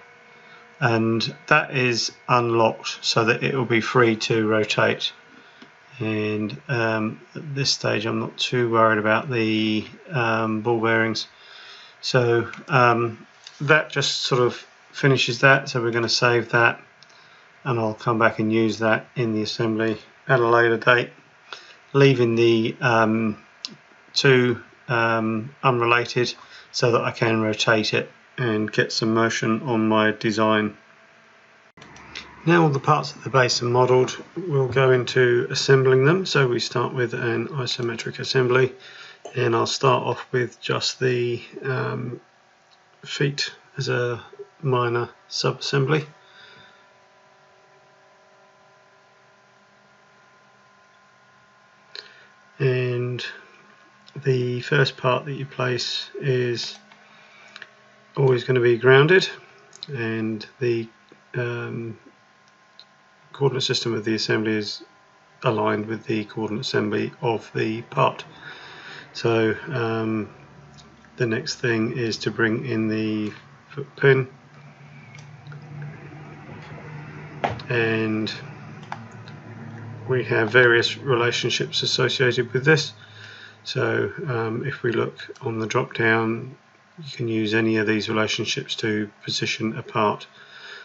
and that is unlocked so that it will be free to rotate. And at this stage I'm not too worried about the ball bearings, so that just sort of finishes that. So we're going to save that, and I'll come back and use that in the assembly at a later date, leaving the two unrelated so that I can rotate it and get some motion on my design. Now all the parts of the base are modelled, we'll go into assembling them. So we start with an isometric assembly, and I'll start off with just the feet as a minor sub-assembly. And the first part that you place is always going to be grounded, and the coordinate system of the assembly is aligned with the coordinate assembly of the part. So the next thing is to bring in the foot pin, and we have various relationships associated with this. So if we look on the drop down, you can use any of these relationships to position a part.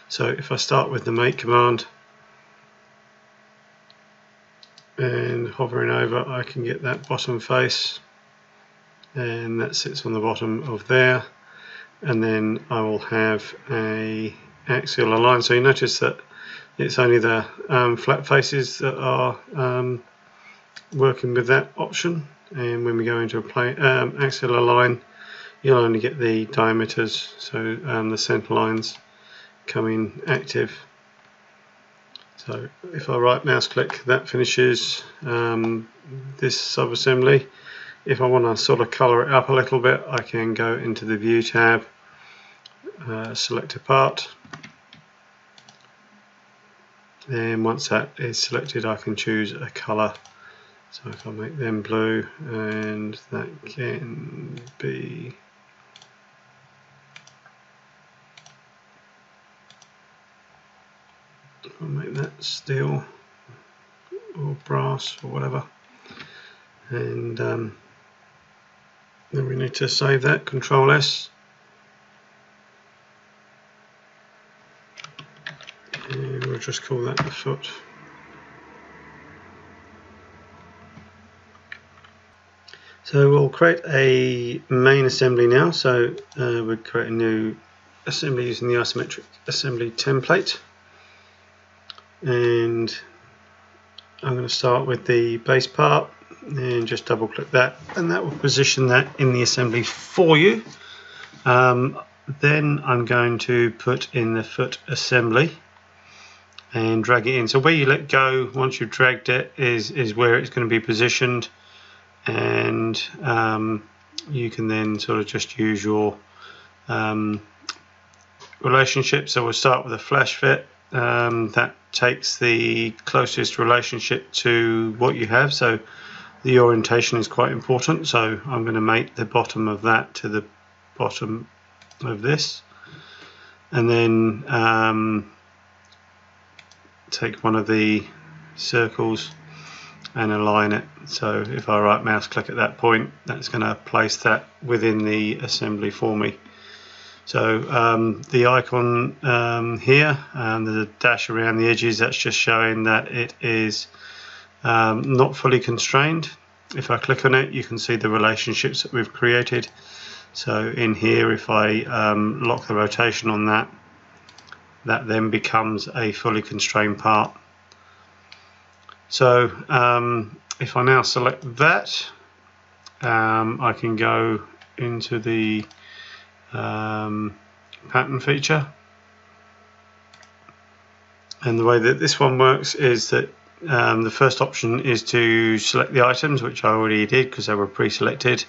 So if I start with the make command and hovering over, I can get that bottom face, and that sits on the bottom of there, and then I will have a axial line. So you notice that it's only the flat faces that are working with that option, and when we go into a plane axial line, you'll only get the diameters, so the center lines come in active. So if I right mouse click, that finishes this sub-assembly. If I want to sort of colour it up a little bit, I can go into the view tab, select a part, and once that is selected I can choose a colour. So if I make them blue, and that can be I'll make that steel or brass or whatever, and then we need to save that, Control S, and we'll just call that the foot. So we'll create a main assembly now. So we'll create a new assembly using the Isometric Assembly template, and I'm going to start with the base part and just double click that, and that will position that in the assembly for you. Then I'm going to put in the foot assembly and drag it in. So where you let go once you've dragged it is where it's going to be positioned, and you can then sort of just use your relationship. So we'll start with a flash fit. That takes the closest relationship to what you have, so the orientation is quite important. So I'm going to make the bottom of that to the bottom of this, and then take one of the circles and align it. So if I right mouse click at that point, that's going to place that within the assembly for me. So the icon here, there's a dash around the edges, that's just showing that it is not fully constrained. If I click on it, you can see the relationships that we've created. So in here, if I lock the rotation on that, that then becomes a fully constrained part. So if I now select that, I can go into the pattern feature, and the way that this one works is that the first option is to select the items, which I already did because they were pre-selected,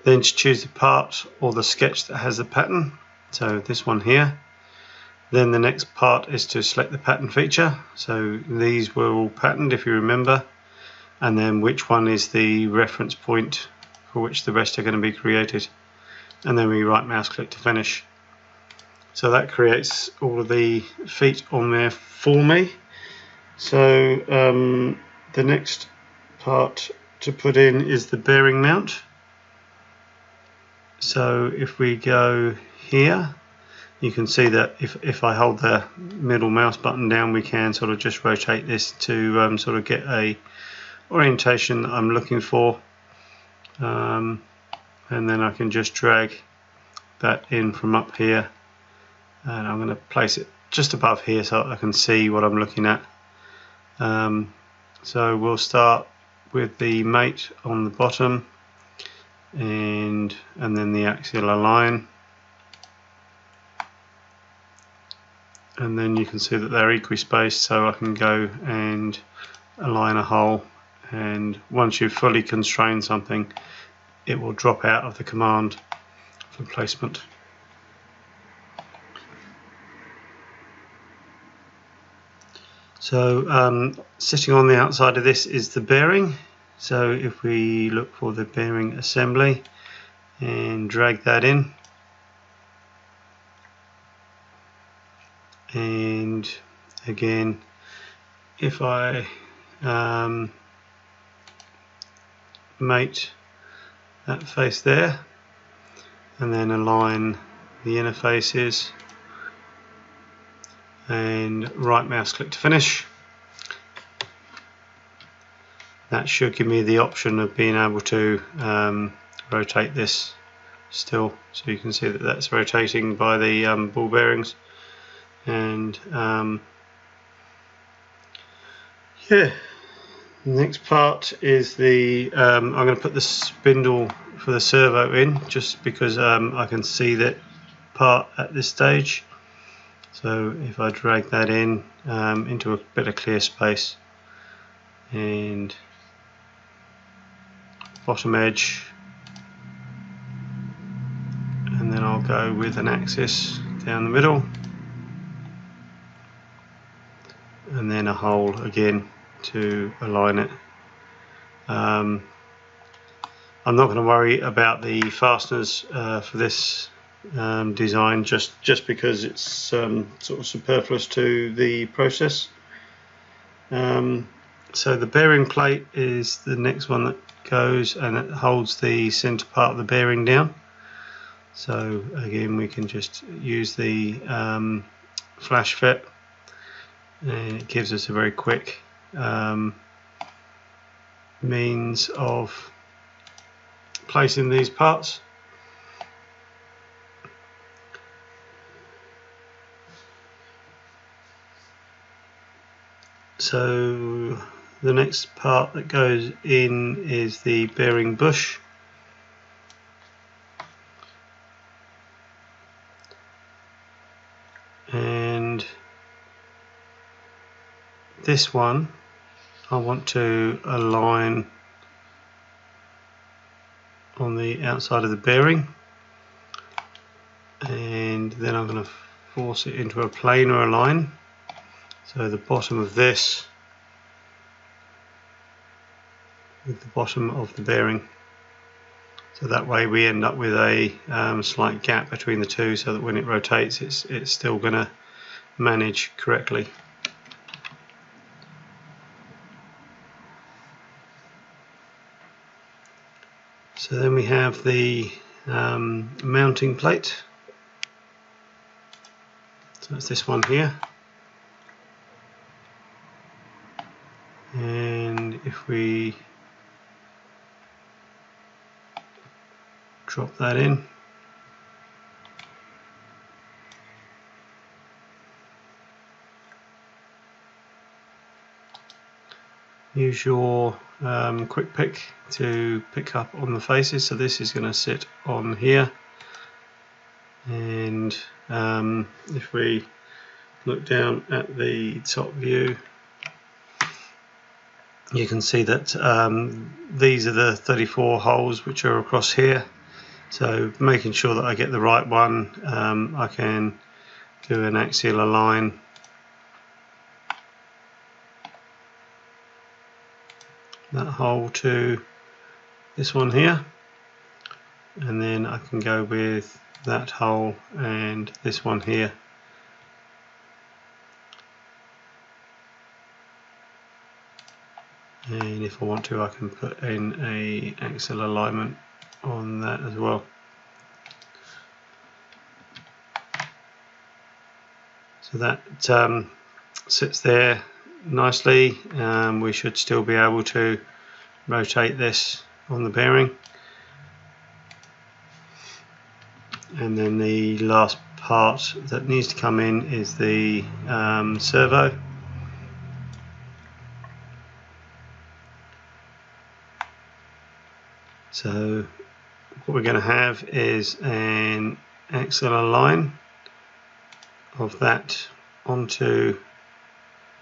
then to choose the part or the sketch that has the pattern, so this one here, Then the next part is to select the pattern feature. So these were all patterned, if you remember, and then which one is the reference point for which the rest are going to be created, and then we right mouse click to finish. So that creates all of the feet on there for me. So the next part to put in is the bearing mount. So if we go here, you can see that if I hold the middle mouse button down, we can sort of just rotate this to sort of get a orientation that I'm looking for, and then I can just drag that in from up here, and I'm going to place it just above here so I can see what I'm looking at. So we'll start with the mate on the bottom, and then the axillary line, and then you can see that they're equispaced, so I can go and align a hole, and once you've fully constrained something, it will drop out of the command for placement. So sitting on the outside of this is the bearing. So if we look for the bearing assembly and drag that in, and again if I mate that face there and then align the inner faces and right mouse click to finish, that should give me the option of being able to rotate this still. So you can see that that's rotating by the ball bearings, and yeah, the next part is the I'm going to put the spindle for the servo in, just because I can see that part at this stage. So if I drag that in into a bit of clear space, and bottom edge, and then I'll go with an axis down the middle, and then a hole again to align it. I'm not going to worry about the fasteners for this design, just because it's sort of superfluous to the process. So the bearing plate is the next one that goes, and it holds the center part of the bearing down. So again, we can just use the flash fit, and it gives us a very quick means of placing these parts. So the next part that goes in is the bearing bush. And this one I want to align on the outside of the bearing, and then I'm going to force it into a planar line. So the bottom of this with the bottom of the bearing, so that way we end up with a slight gap between the two, so that when it rotates it's still going to manage correctly. So then we have the mounting plate. So it's this one here, and if we drop that in, use your quick pick to pick up on the faces. So this is going to sit on here, and if we look down at the top view, you can see that these are the 34 holes which are across here. So making sure that I get the right one, I can do an axial align that hole to this one here, and then I can go with that hole and this one here. And if I want to, I can put in a axial alignment on that as well. So that sits there nicely. We should still be able to rotate this on the bearing. And then the last part that needs to come in is the servo. So what we're going to have is an axial align of that onto,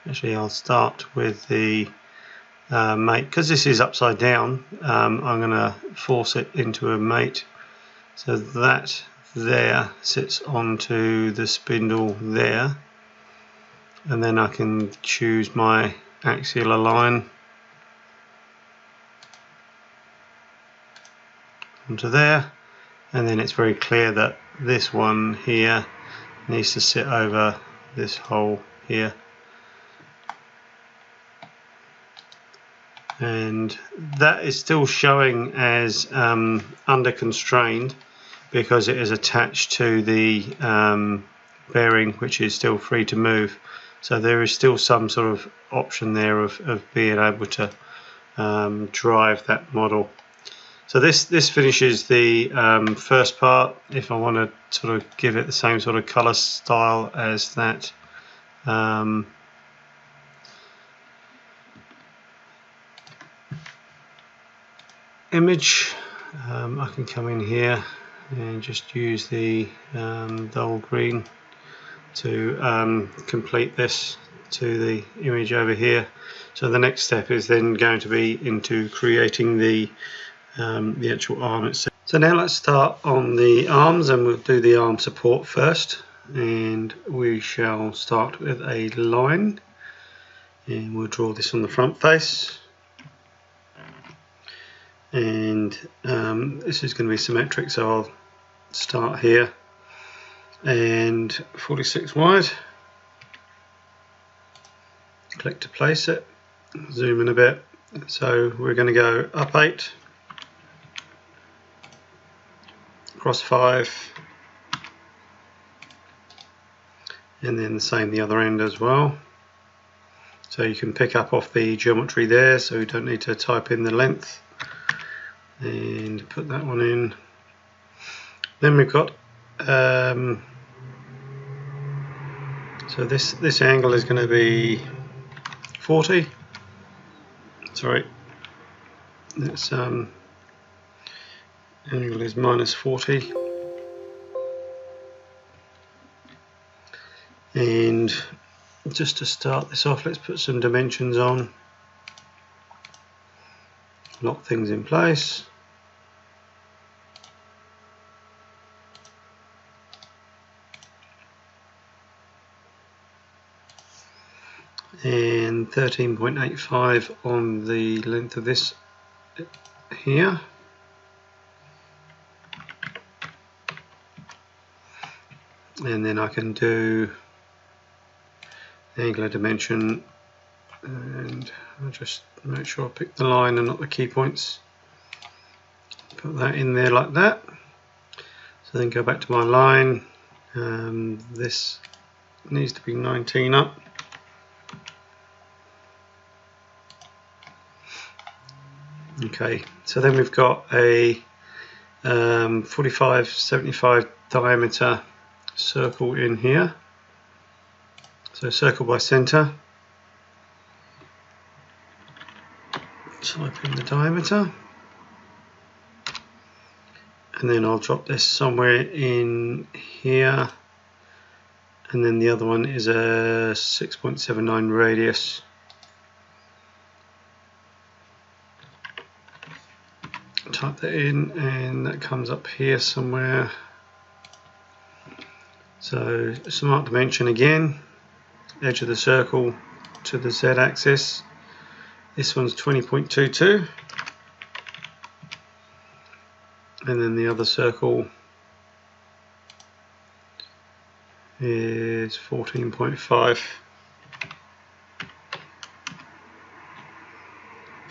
actually I'll start with the mate, because this is upside down. I'm going to force it into a mate, so that there sits onto the spindle there, and then I can choose my axial align onto there, and then it's very clear that this one here needs to sit over this hole here. And that is still showing as under constrained because it is attached to the bearing, which is still free to move. So there is still some sort of option there of being able to drive that model. So this finishes the first part. If I want to sort of give it the same sort of color style as that image, I can come in here and just use the dull green to complete this to the image over here. So the next step is then going to be into creating the actual arm itself. So now let's start on the arms, and we'll do the arm support first, and we shall start with a line, and we'll draw this on the front face. And this is going to be symmetric, so I'll start here and 46 wide, click to place it, zoom in a bit. So we're going to go up 8, across 5, and then the same the other end as well. So you can pick up off the geometry there, so you don't need to type in the length, and put that one in. Then we've got so this angle is going to be 40. Sorry, this angle is minus 40. And just to start this off, let's put some dimensions on, lock things in place. And 13.85 on the length of this here. And then I can do angular dimension, and I'll just make sure I pick the line and not the key points. Put that in there like that. So then go back to my line. This needs to be 19 up. Okay, so then we've got a 45-75 diameter circle in here. So circle by center. Type in the diameter. And then I'll drop this somewhere in here. And then the other one is a 6.79 radius. Type that in, and that comes up here somewhere. So smart dimension again, edge of the circle to the Z axis. This one's 20.22, and then the other circle is 14.5.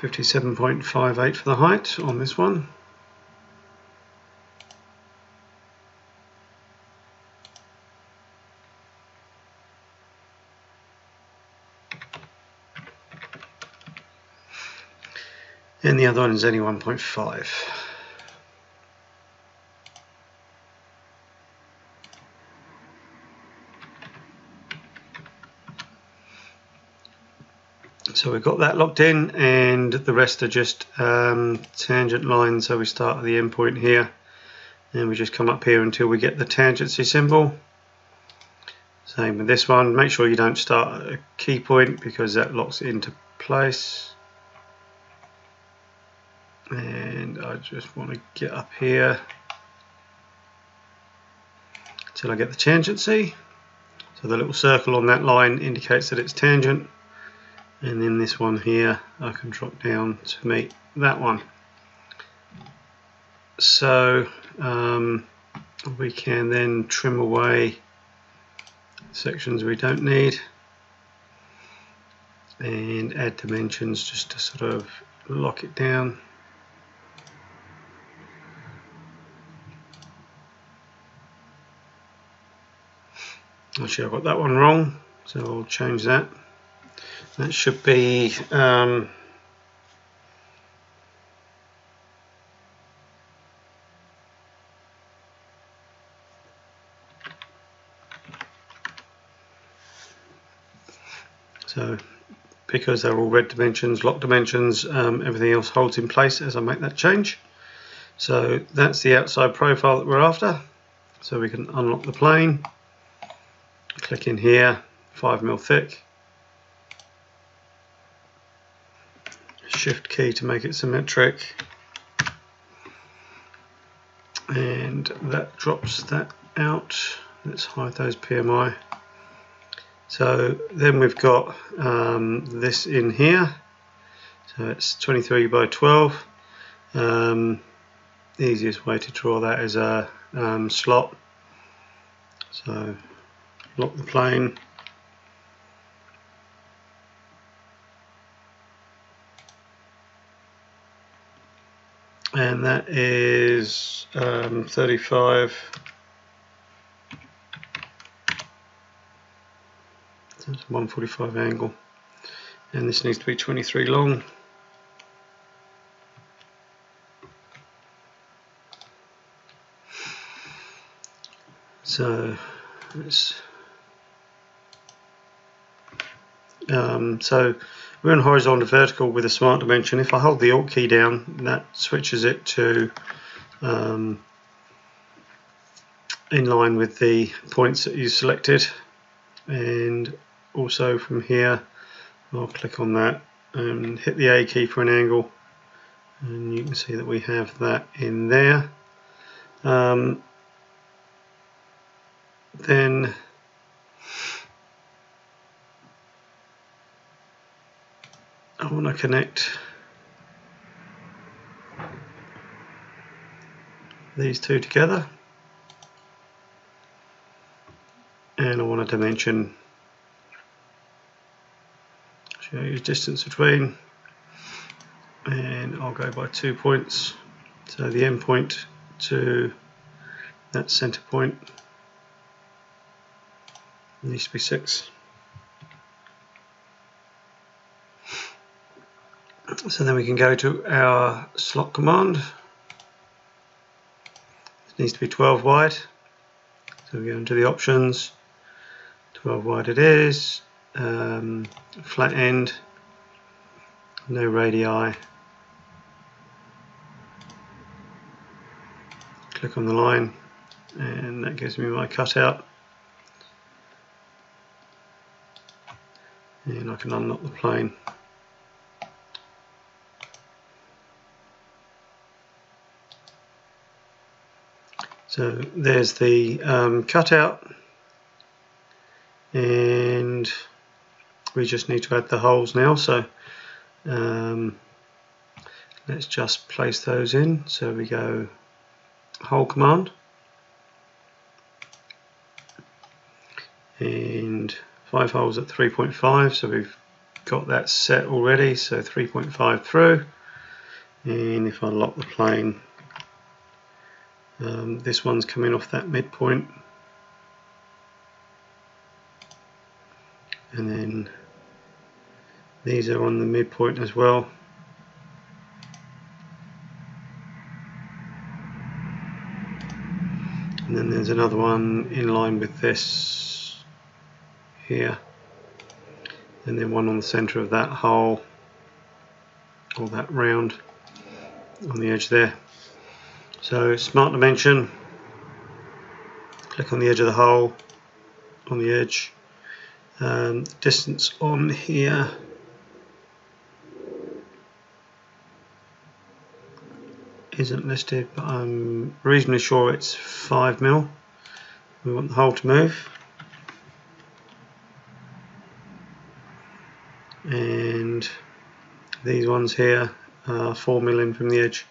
57.58 for the height on this one. And the other one is only 1.5. So we've got that locked in, and the rest are just tangent lines. So we start at the end point here, and we just come up here until we get the tangency symbol. Same with this one. Make sure you don't start at a key point because that locks it into place. And I just want to get up here until I get the tangency. So the little circle on that line indicates that it's tangent, and then this one here I can drop down to meet that one. So we can then trim away sections we don't need and add dimensions just to sort of lock it down. Actually, I've got that one wrong, so I'll change that. That should be so because they're all red dimensions, lock dimensions, everything else holds in place as I make that change. So that's the outside profile that we're after. So we can unlock the plane. Click in here, 5mm thick. Shift key to make it symmetric. And that drops that out. Let's hide those PMI. So then we've got this in here. So it's 23 by 12. The easiest way to draw that is a slot. So lock the plane, and that is 35. So it's 145 angle, and this needs to be 23 long. So it's so we're on horizontal vertical with a smart dimension. If I hold the Alt key down, that switches it to in line with the points that you selected, and also from here I'll click on that and hit the A key for an angle, and you can see that we have that in there. Then I want to connect these two together, and I want a dimension. Show you distance between, and I'll go by 2 points. So the end point to that center point needs to be 6. So then we can go to our slot command. It needs to be 12 wide. So we go into the options, 12 wide it is, flat end, no radii. Click on the line, and that gives me my cutout. And I can unlock the plane. So there's the cutout, and we just need to add the holes now. So let's just place those in. So we go hole command and 5 holes at 3.5, so we've got that set already, so 3.5 through. And if I lock the plane, this one's coming off that midpoint, and then these are on the midpoint as well. And then there's another one in line with this here, and then one on the center of that hole, or that round on the edge there. So smart dimension, click on the edge of the hole, on the edge. Distance on here isn't listed, but I'm reasonably sure it's 5 mil. We want the hole to move, and these ones here are 4 mil in from the edge.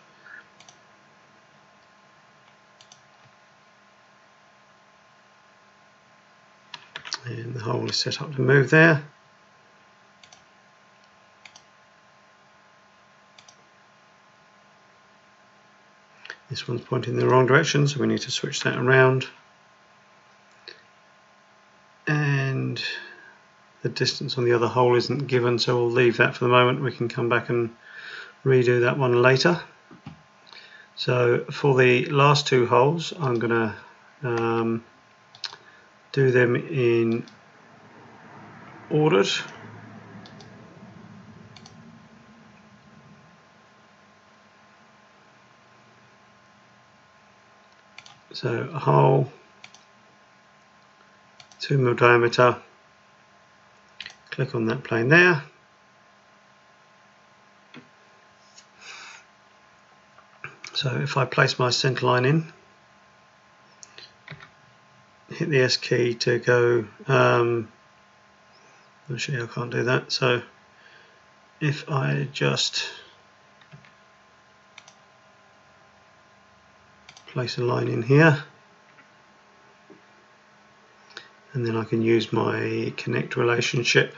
And the hole is set up to move there. This one's pointing in the wrong direction, so we need to switch that around. And the distance on the other hole isn't given, so we'll leave that for the moment. We can come back and redo that one later. So for the last 2 holes, I'm going to do them in ordered. So a hole, 2 mil diameter, click on that plane there. So if I place my center line in, hit the S key to go, actually I can't do that, so if I just place a line in here, and then I can use my connect relationship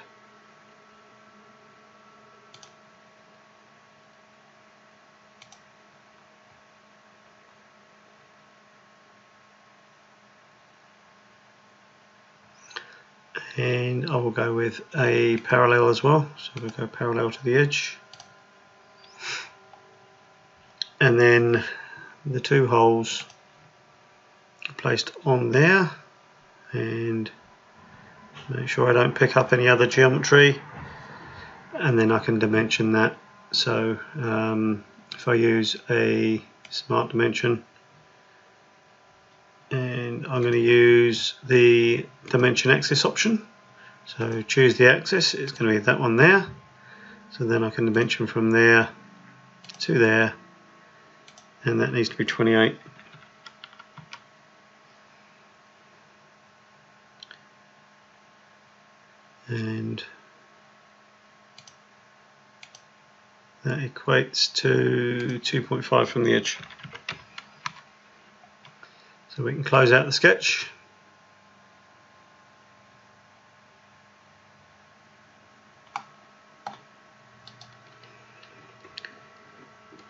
and I will go with a parallel as well, so we'll go parallel to the edge, and then the 2 holes are placed on there, and make sure I don't pick up any other geometry, and then I can dimension that. So if I use a smart dimension, and I'm going to use the dimension axis option, so choose the axis, it's going to be that one there, so then I can dimension from there to there, and that needs to be 28. And that equates to 2.5 from the edge. So we can close out the sketch.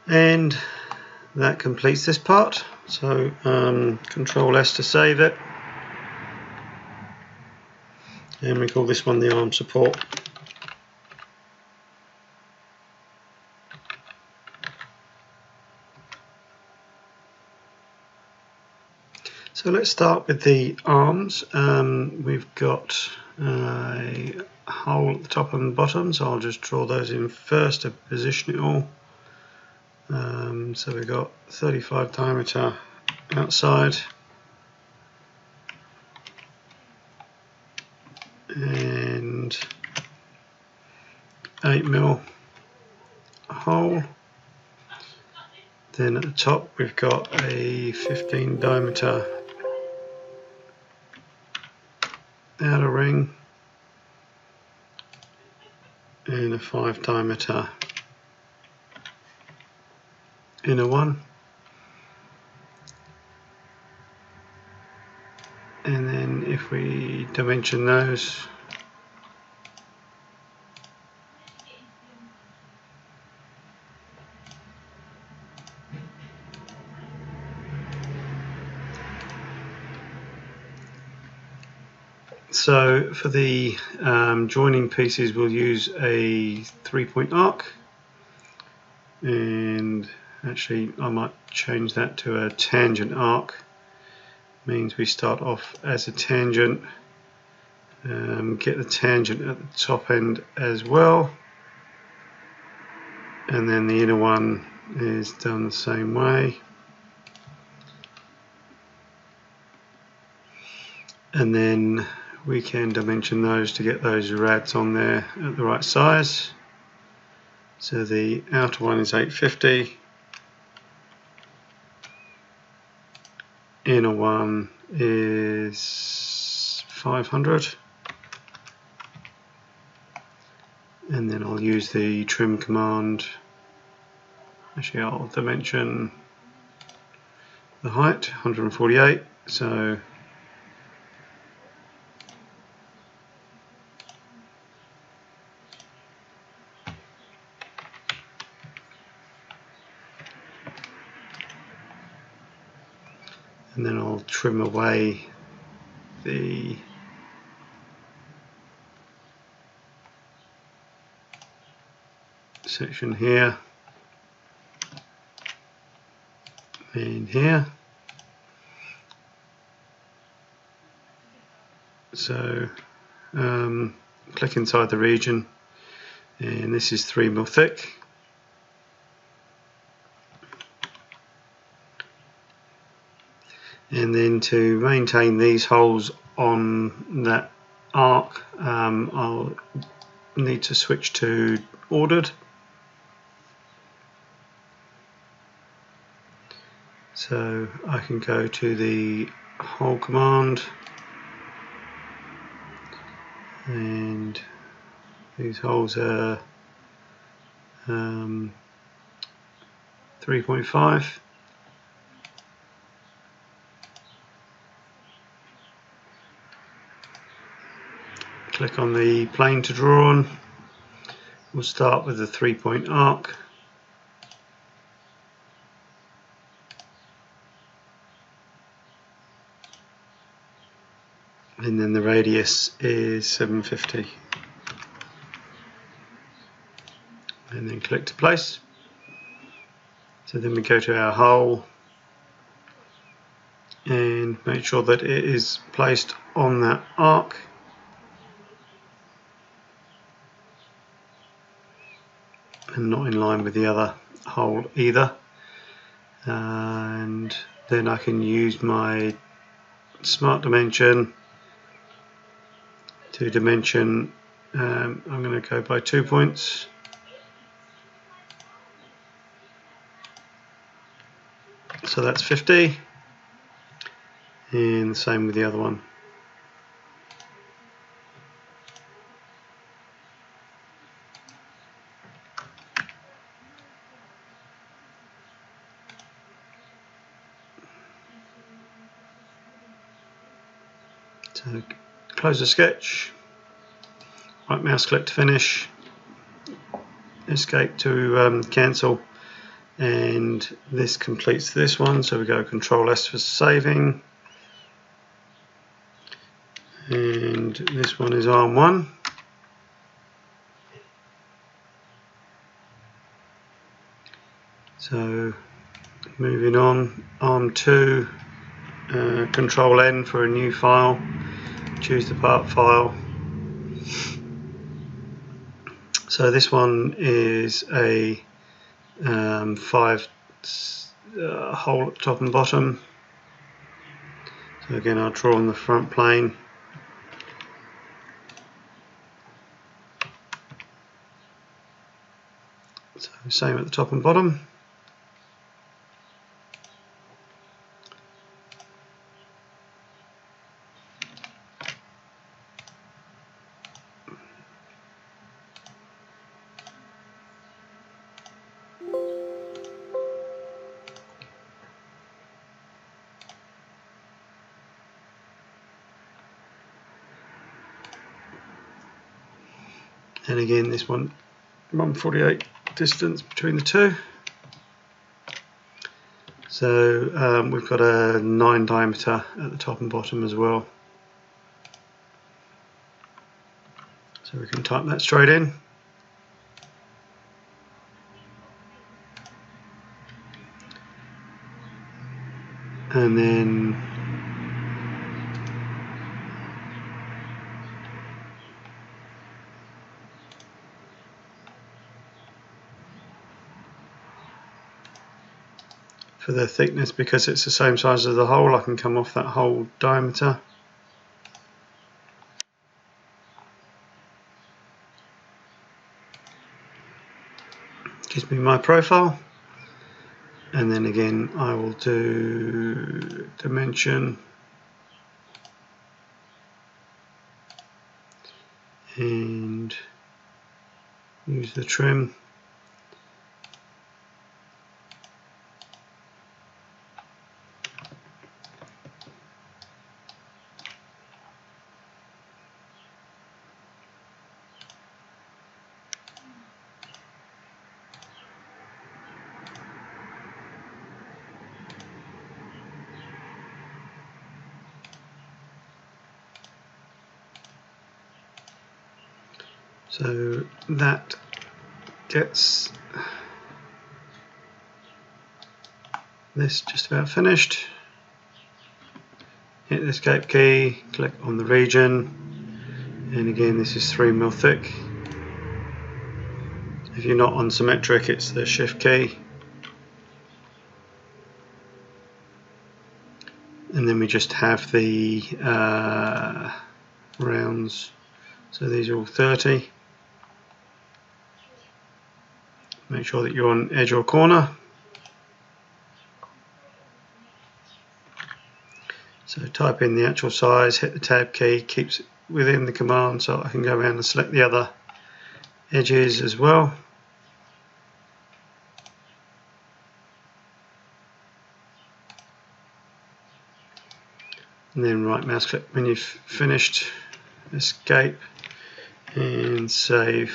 And that completes this part. So Control S to save it. And we call this one the arm support. So let's start with the arms. We've got a hole at the top and bottom, so I'll just draw those in first to position it all. So we've got 35 diameter outside and 8 mil hole. Then at the top we've got a 15 diameter outer ring and a 5 diameter inner one, and then if we dimension those, so for the joining pieces we'll use a 3-point arc, and actually I might change that to a tangent arc. Means we start off as a tangent, get the tangent at the top end as well, and then the inner one is done the same way, and then we can dimension those to get those rads on there at the right size. So the outer one is 850, inner one is 500, and then I'll use the trim command. Actually I'll dimension the height, 148, so and then I'll trim away the section here and here. So click inside the region, and this is 3mm thick. And then to maintain these holes on that arc, I'll need to switch to ordered. So I can go to the hole command, and these holes are 3.5. Click on the plane to draw on. We'll start with the 3-point arc. And then the radius is 750. And then click to place. So then we go to our hole and make sure that it is placed on that arc. And not in line with the other hole either. And then I can use my smart dimension to dimension. I'm going to go by 2 points. So that's 50, and the same with the other one. So close the sketch, right mouse click to finish, escape to cancel, and this completes this one. So we go Control S for saving, and this one is arm 1. So moving on, arm 2, Control N for a new file, choose the part file. So this one is a 5 hole at top and bottom. So again, I'll draw on the front plane. So same at the top and bottom. and again this one 148 distance between the two. So we've got a 9 diameter at the top and bottom as well. So we can type that straight in. And then for the thickness, because it's the same size as the hole, I can come off that hole diameter. Gives me my profile, and then again I will do dimension and use the trim. So that gets this just about finished. Hit the escape key, click on the region, and again this is 3mm thick. If you're not on symmetric, it's the shift key. And then we just have the rounds, so these are all 30. Make sure that you're on edge or corner. So type in the actual size, hit the tab key, keeps it within the command, so I can go around and select the other edges as well. And then right mouse click when you've finished, escape and save.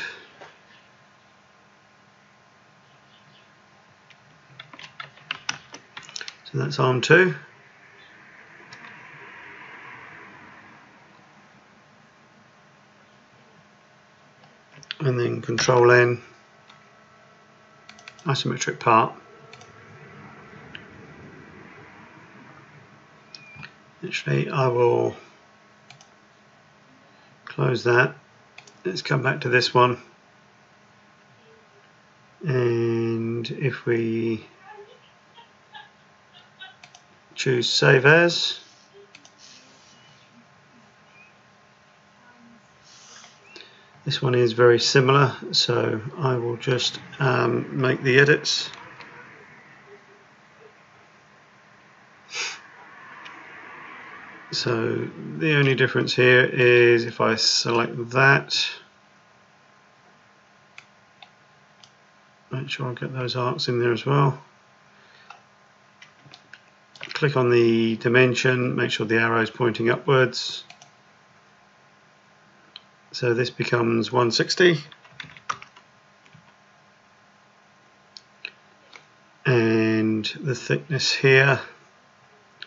So that's arm 2. And then Control N, isometric part. Actually, I will close that. Let's come back to this one. And if we choose Save As, this one is very similar, so I will just make the edits. So the only difference here is if I select that, make sure I get those arcs in there as well. Click on the dimension, make sure the arrow is pointing upwards. So this becomes 160. And the thickness here,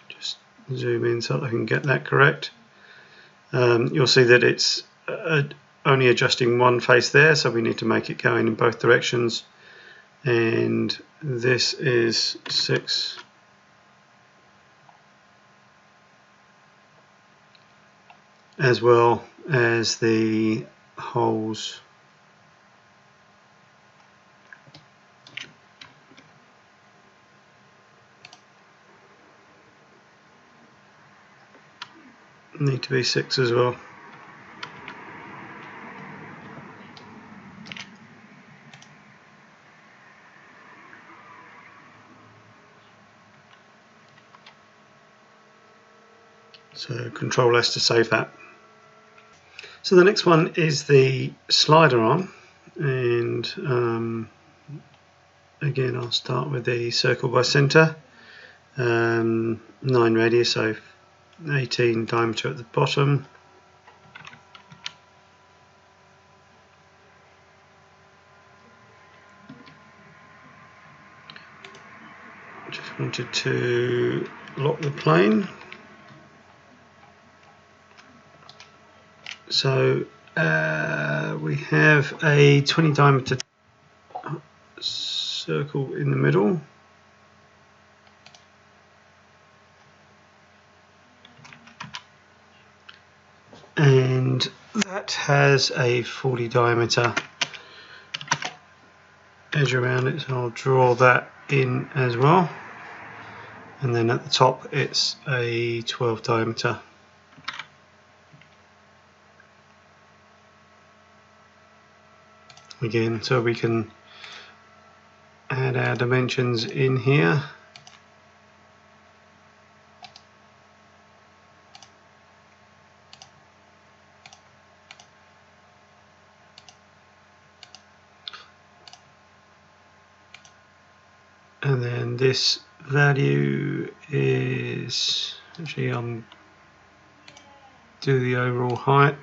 just zoom in so that I can get that correct. You'll see that it's only adjusting one face there, so we need to make it going in both directions. And this is 6. As well as the holes. Need to be 6 as well. So Control S to save that. So the next one is the slider arm, and again I'll start with the circle by center, 9 radius, so 18 diameter at the bottom, Just wanted to lock the plane. So we have a 20 diameter circle in the middle. And that has a 40 diameter edge around it, so I'll draw that in as well. And then at the top it's a 12 diameter. Again, so we can add our dimensions in here. And then this value is, actually do the overall height,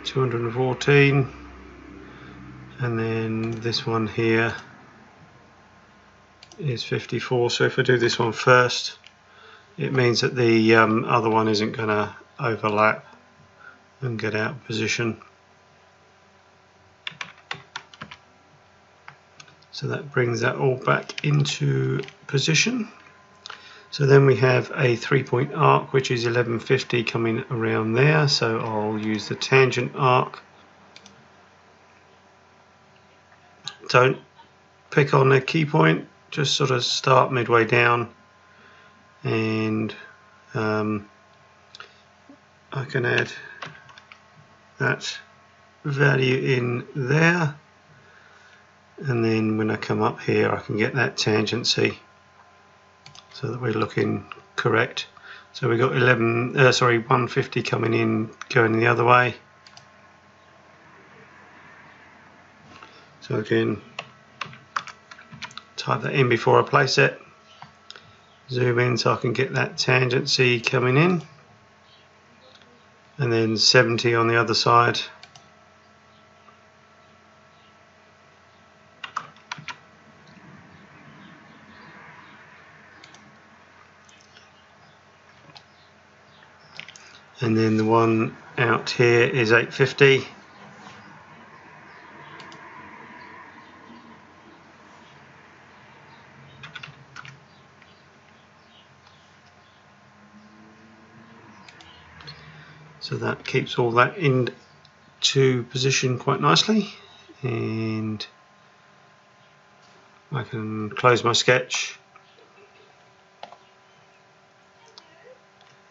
214, and then this one here is 54. So if I do this one first, it means that the other one isn't going to overlap and get out of position. So that brings that all back into position. So then we have a 3-point arc, which is 1150 coming around there. So I'll use the tangent arc. Don't pick on a key point, just sort of start midway down, and I can add that value in there. And then when I come up here, I can get that tangency so that we're looking correct. So we've got 150 coming in, going the other way. So again, type that in before I place it. Zoom in so I can get that tangency coming in. And then 70 on the other side. And then the one out here is 850. So that keeps all that into position quite nicely, and I can close my sketch.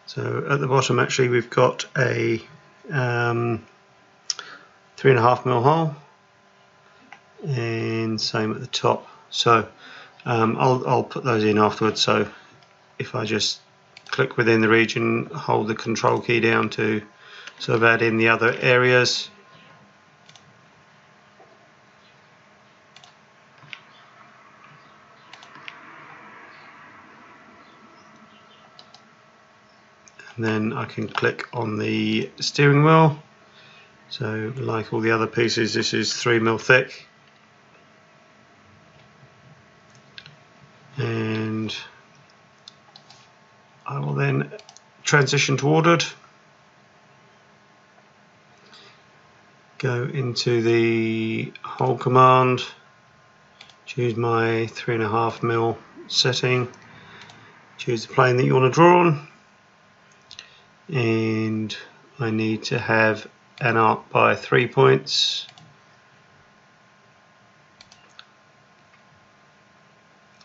So at the bottom actually we've got a 3.5mm hole, and same at the top. So I'll put those in afterwards. So if I just click within the region, hold the control key down to sort of add in the other areas. And then I can click on the steering wheel. So like all the other pieces, this is 3mm thick. And I will then transition to ordered. Go into the hole command, choose my 3.5mm setting, choose the plane that you want to draw on, and I need to have an arc by 3 points.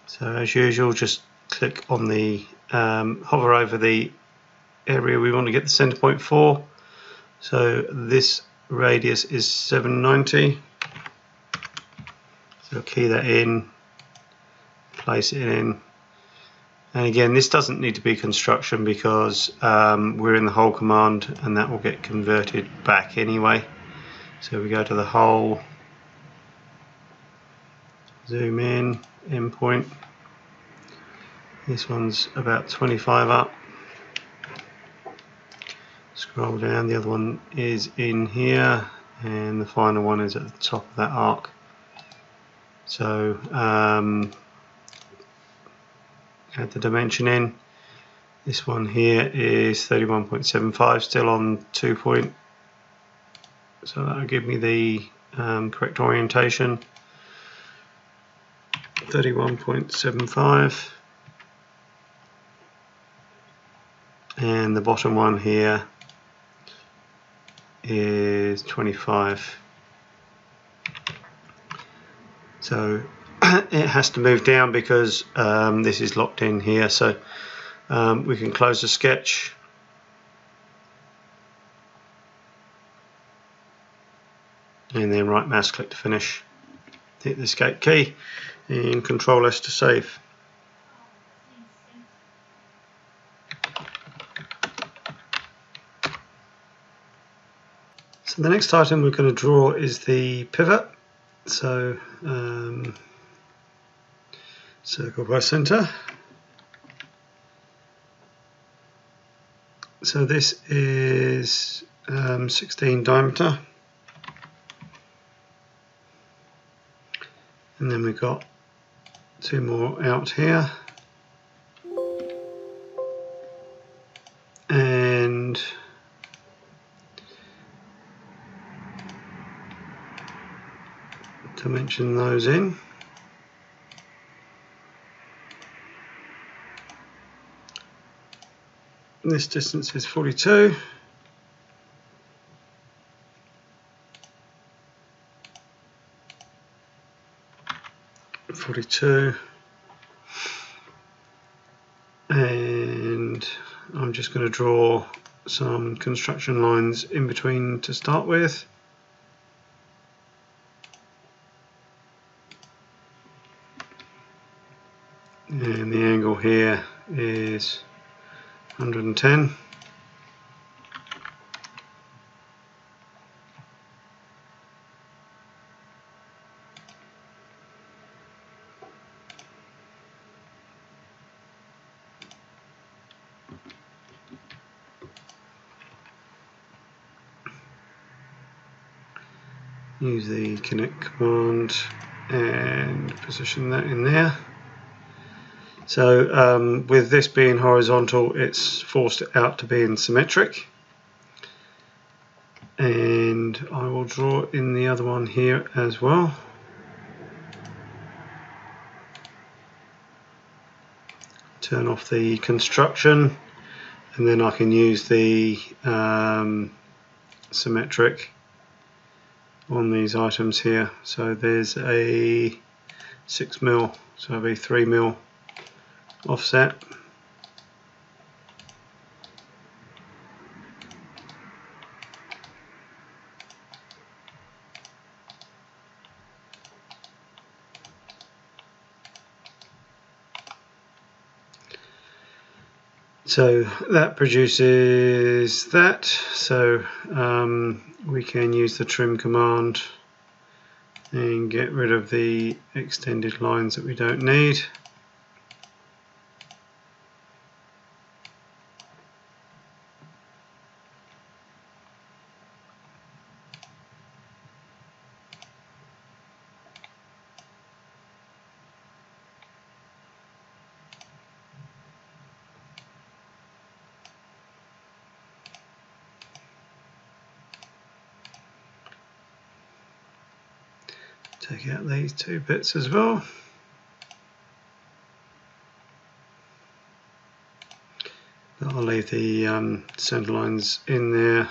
So as usual, just click on the hover over the area we want to get the center point for. So this radius is 790. So key that in, place it in. And again, this doesn't need to be construction because we're in the hole command, and that will get converted back anyway. So we go to the hole, zoom in, endpoint. This one's about 25 up. Scroll down, the other one is in here, and the final one is at the top of that arc. So add the dimension in. This one here is 31.75, still on 2 point, so that will give me the correct orientation. 31.75, and the bottom one here is 25. So it has to move down because this is locked in here, so we can close the sketch and then right mouse click to finish, hit the escape key and Control S to save. So the next item we're going to draw is the pivot. So circle by center. So this is 16 diameter, and then we've got 2 more out here, and dimension those in. This distance is 42. And I'm just going to draw some construction lines in between to start with. And the angle here is 110. Use the connect command and position that in there. So with this being horizontal, it's forced it out to being symmetric, and I will draw in the other one here as well. Turn off the construction, and then I can use the symmetric on these items here. So there's a 6mm, so it'll be 3mm offset. So that produces that. So we can use the trim command and get rid of the extended lines that we don't need. Take out these 2 bits as well. But I'll leave the centre lines in there.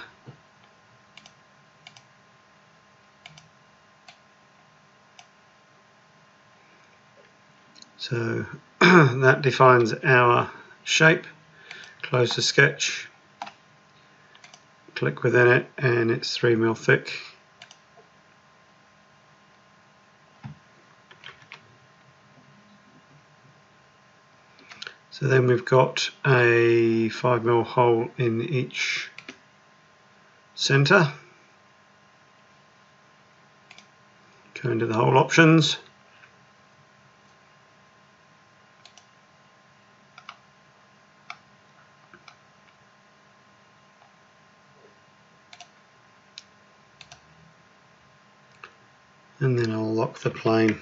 So that defines our shape. Close the sketch, click within it, and it's 3mm thick. So then we've got a 5mm hole in each centre. Go into the hole options. And then I'll lock the plane.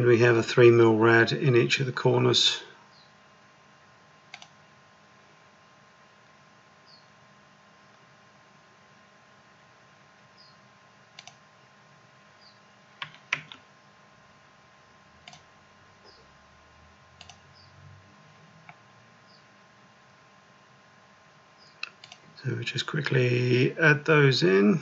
and we have a 3mm rad in each of the corners. So we just quickly add those in.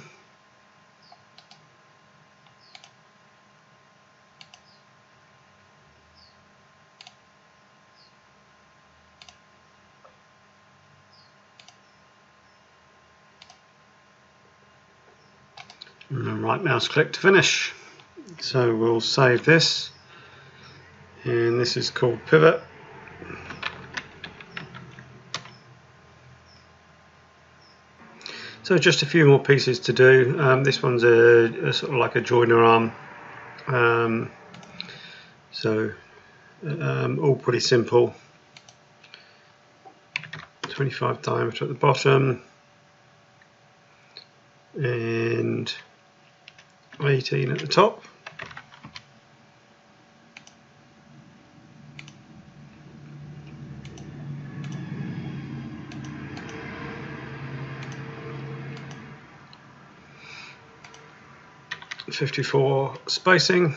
And then right mouse click to finish. So we'll save this, and this is called Pivot. So just a few more pieces to do. This one's a sort of like a joiner arm. All pretty simple. 25 diameter at the bottom and 18 at the top. .54 spacing.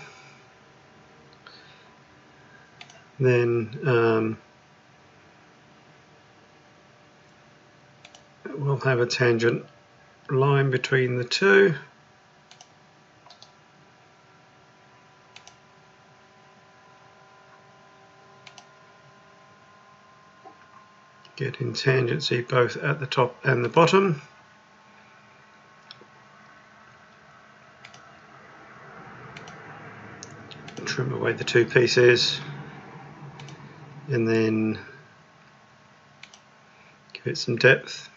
Then we'll have a tangent line between the two. Getting tangency both at the top and the bottom. Trim away the two pieces and then give it some depth.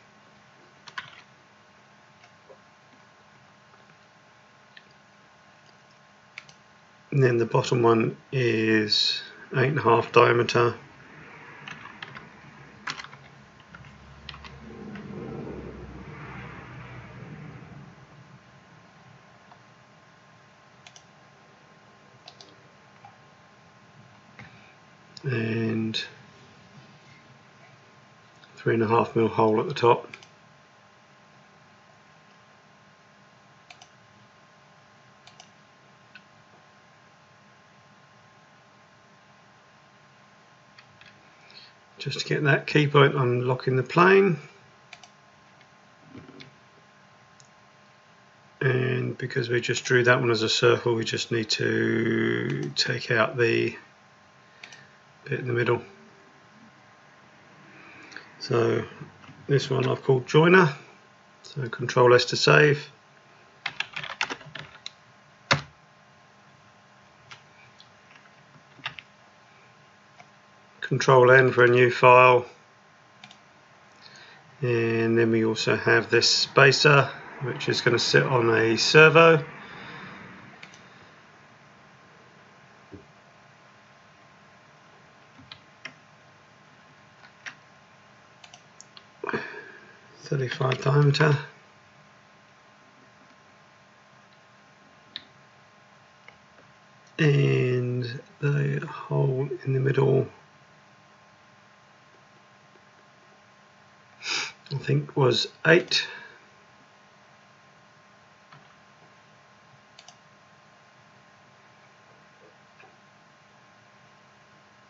And then the bottom one is 8.5 diameter. And 3.5mm hole at the top. Just to get that key point, I'm locking the plane. And because we just drew that one as a circle, we just need to take out the bit in the middle. So this one I've called joiner, so Control S to save. Control N for a new file, and then we also have this spacer which is going to sit on a servo. .35 diameter. And the hole in the middle I think was 8.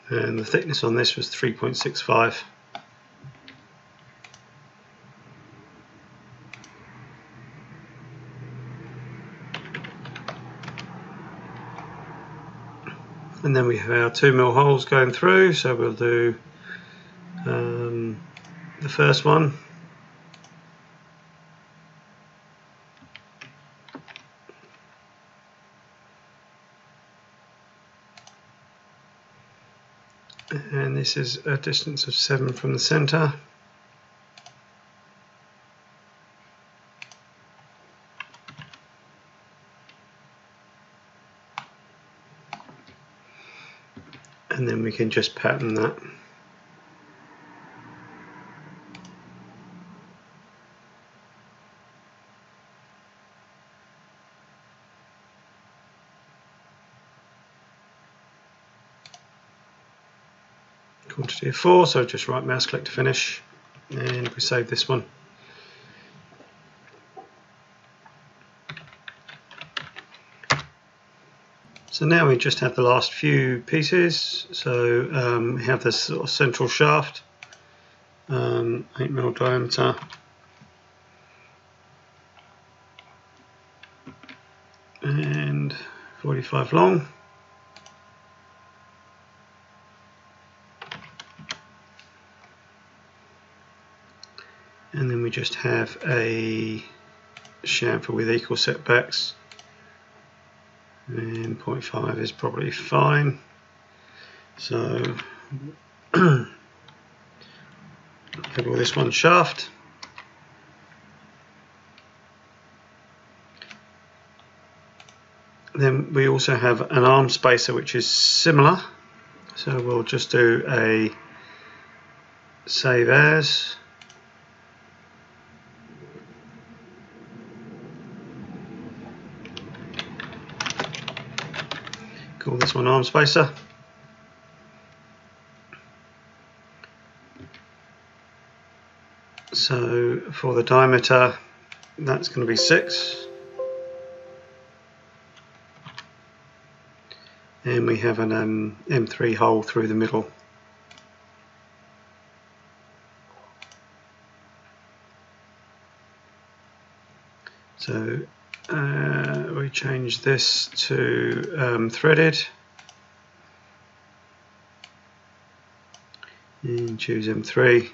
And the thickness on this was 3.65. And then we have our 2mm holes going through, so we'll do the first one. And this is a distance of 7 from the center. And then we can just pattern that. quantity of 4, so just right mouse click to finish, and we save this one. So now we just have the last few pieces. So we have this sort of central shaft, 8mm diameter, and 45 long. And then we just have a chamfer with equal setbacks, and 0.5 is probably fine. So label this one shaft. Then we also have an arm spacer which is similar, so we'll just do a save as. Call this one arm spacer. So for the diameter, that's going to be 6. And we have an M3 hole through the middle. So we change this to threaded and choose M3.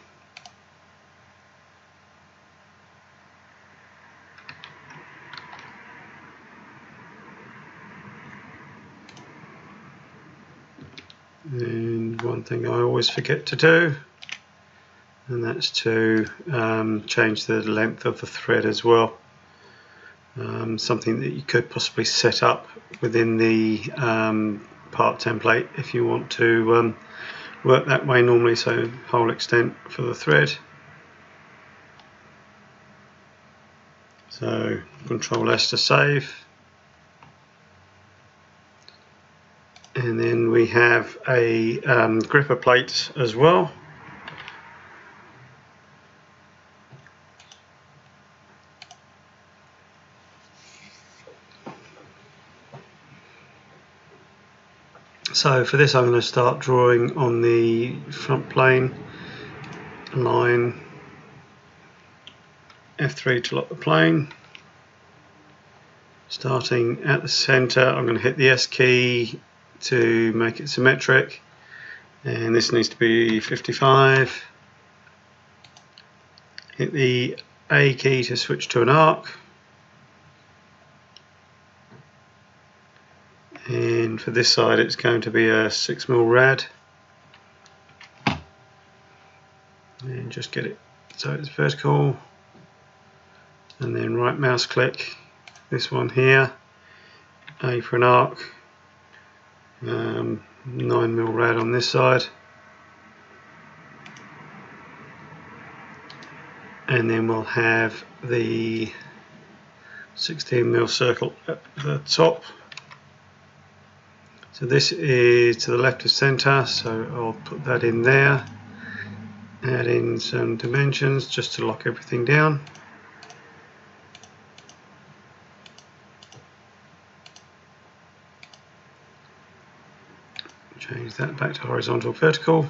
And one thing I always forget to do, and that's to change the length of the thread as well. Something that you could possibly set up within the part template if you want to work that way normally, so hole extent for the thread. So Control S to save. And then we have a gripper plate as well. So for this I'm going to start drawing on the front plane, line F3 to lock the plane. Starting at the center, I'm going to hit the S key to make it symmetric, and this needs to be 55. Hit the A key to switch to an arc, and for this side it's going to be a 6mm rad, and just get it so it's vertical, and then right mouse click this one here, A for an arc, 9mm rad on this side, and then we'll have the 16mm circle at the top. So this is to the left of center, so I'll put that in there, add in some dimensions just to lock everything down. Change that back to horizontal vertical.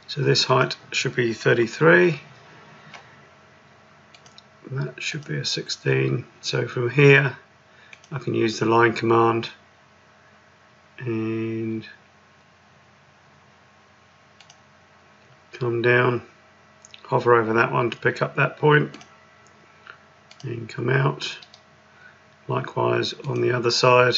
So this height should be 33. That should be a 16. So from here I can use the line command and come down, hover over that one to pick up that point, and come out. Likewise on the other side.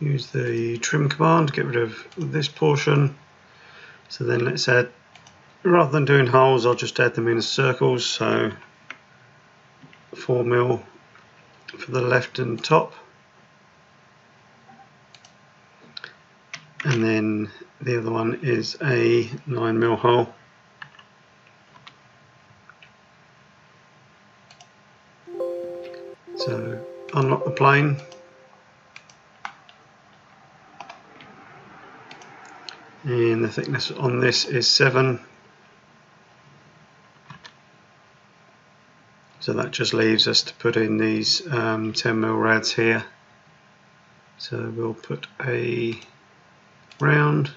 Use the trim command to get rid of this portion. So then let's add, rather than doing holes, I'll just add them in as circles. So 4mm for the left and top, and then the other one is a 9mm hole. So unlock the plane, and the thickness on this is 7, so that just leaves us to put in these 10mm rads here. So we'll put a round,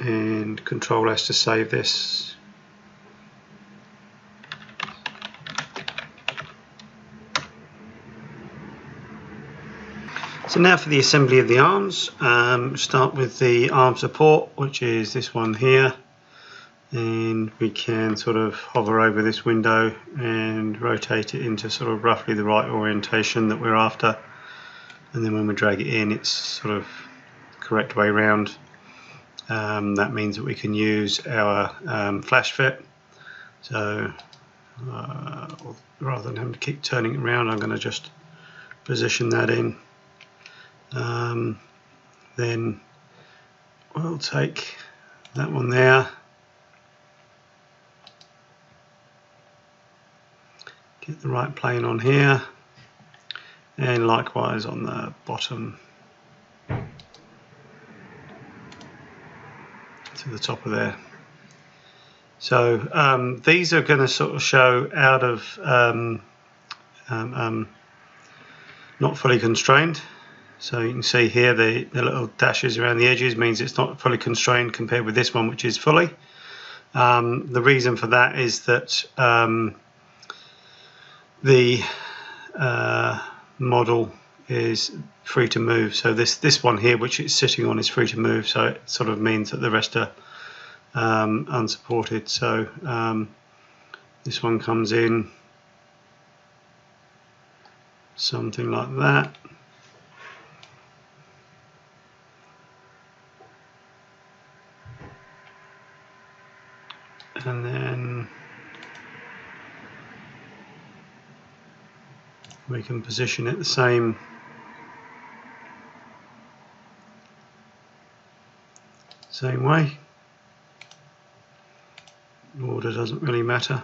and Control S to save this. So now for the assembly of the arms. Start with the arm support, which is this one here, and we can sort of hover over this window and rotate it into sort of roughly the right orientation that we're after, and then when we drag it in, it's sort of the correct way round. That means that we can use our flash fit. So rather than having to keep turning it around, I'm going to just position that in. Then we'll take that one there, get the right plane on here, and likewise on the bottom to the top of there. So these are going to sort of show out of not fully constrained. So you can see here the little dashes around the edges means it's not fully constrained compared with this one, which is fully. The reason for that is that the model is free to move. So this one here, which it's sitting on, is free to move. So it sort of means that the rest are unsupported. So this one comes in something like that. And then we can position it the same way. Order doesn't really matter.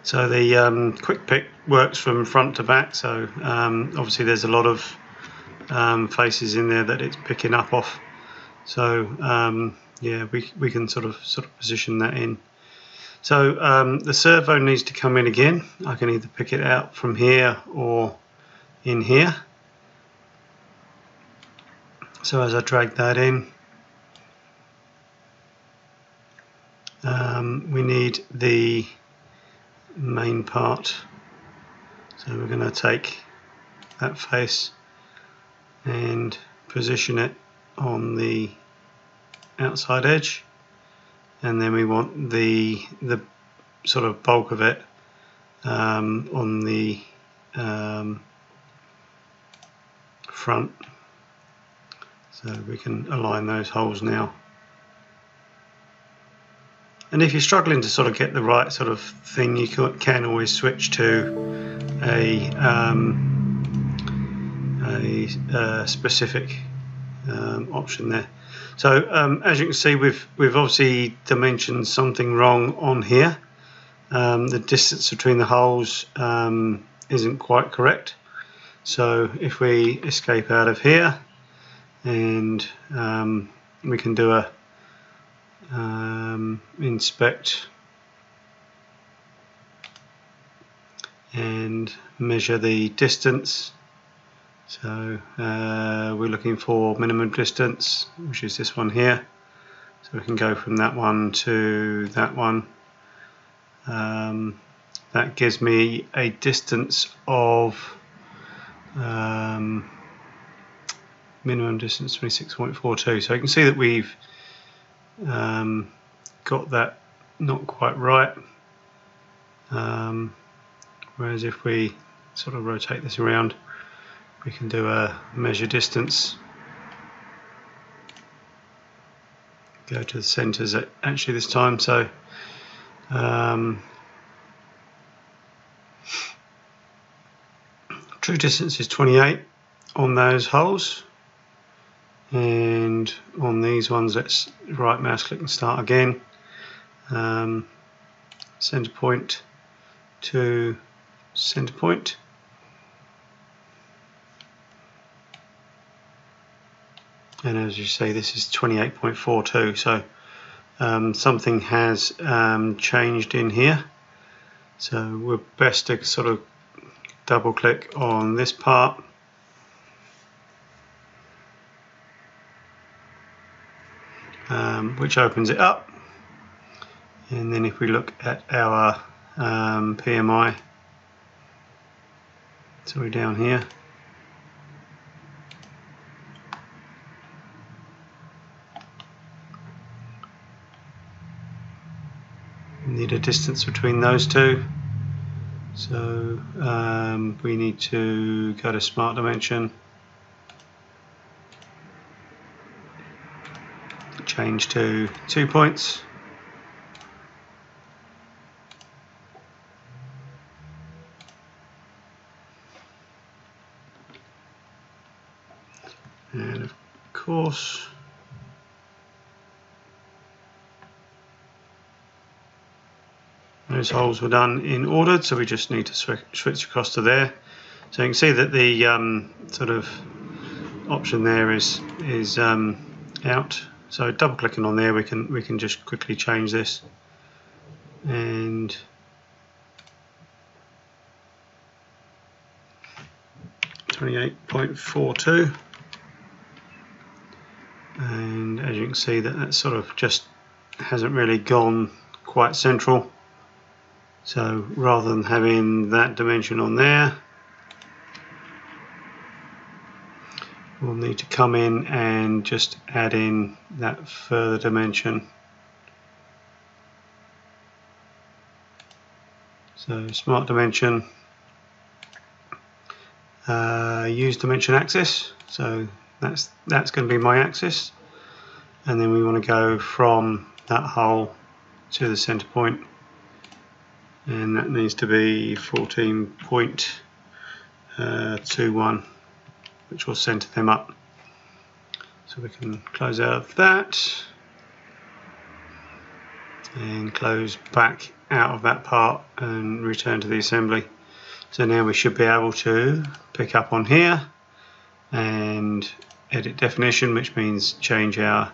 So the quick pick works from front to back, so obviously there's a lot of faces in there that it's picking up off. So yeah, we can sort of position that in. So the servo needs to come in again. I can either pick it out from here or in here. So as I drag that in, we need the main part. So we're going to take that face and position it on the outside edge, and then we want the sort of bulk of it on the front. So we can align those holes now. And if you're struggling to sort of get the right sort of thing, you can always switch to a specific option there. So as you can see, we've obviously dimensioned something wrong on here. The distance between the holes isn't quite correct. So if we escape out of here, and we can do a inspect and measure the distance. So we're looking for minimum distance, which is this one here. So we can go from that one to that one. That gives me a distance of minimum distance 26.42. So you can see that we've got that not quite right. Whereas if we sort of rotate this around, we can do a measure distance. Go to the centres actually this time. So True distance is 28 on those holes, and on these ones let's right mouse click and start again. Center point to center point, and as you see this is 28.42, so something has changed in here, so we're best to sort of double click on this part, which opens it up, and then if we look at our PMI, so we're down here, need a distance between those two, so we need to go to Smart Dimension, change to 2 points, and of course those holes were done in order, so we just need to switch across to there. So you can see that the sort of option there is out. So double clicking on there, we can just quickly change this, and .42, and as you can see that sort of just hasn't really gone quite central. So rather than having that dimension on there, we'll need to come in and just add in that further dimension. So Smart Dimension, use dimension axis, so that's going to be my axis, and then we want to go from that hole to the center point, and that needs to be 14.21, which will center them up. So we can close out of that and close back out of that part and return to the assembly. So now we should be able to pick up on here and edit definition, which means change our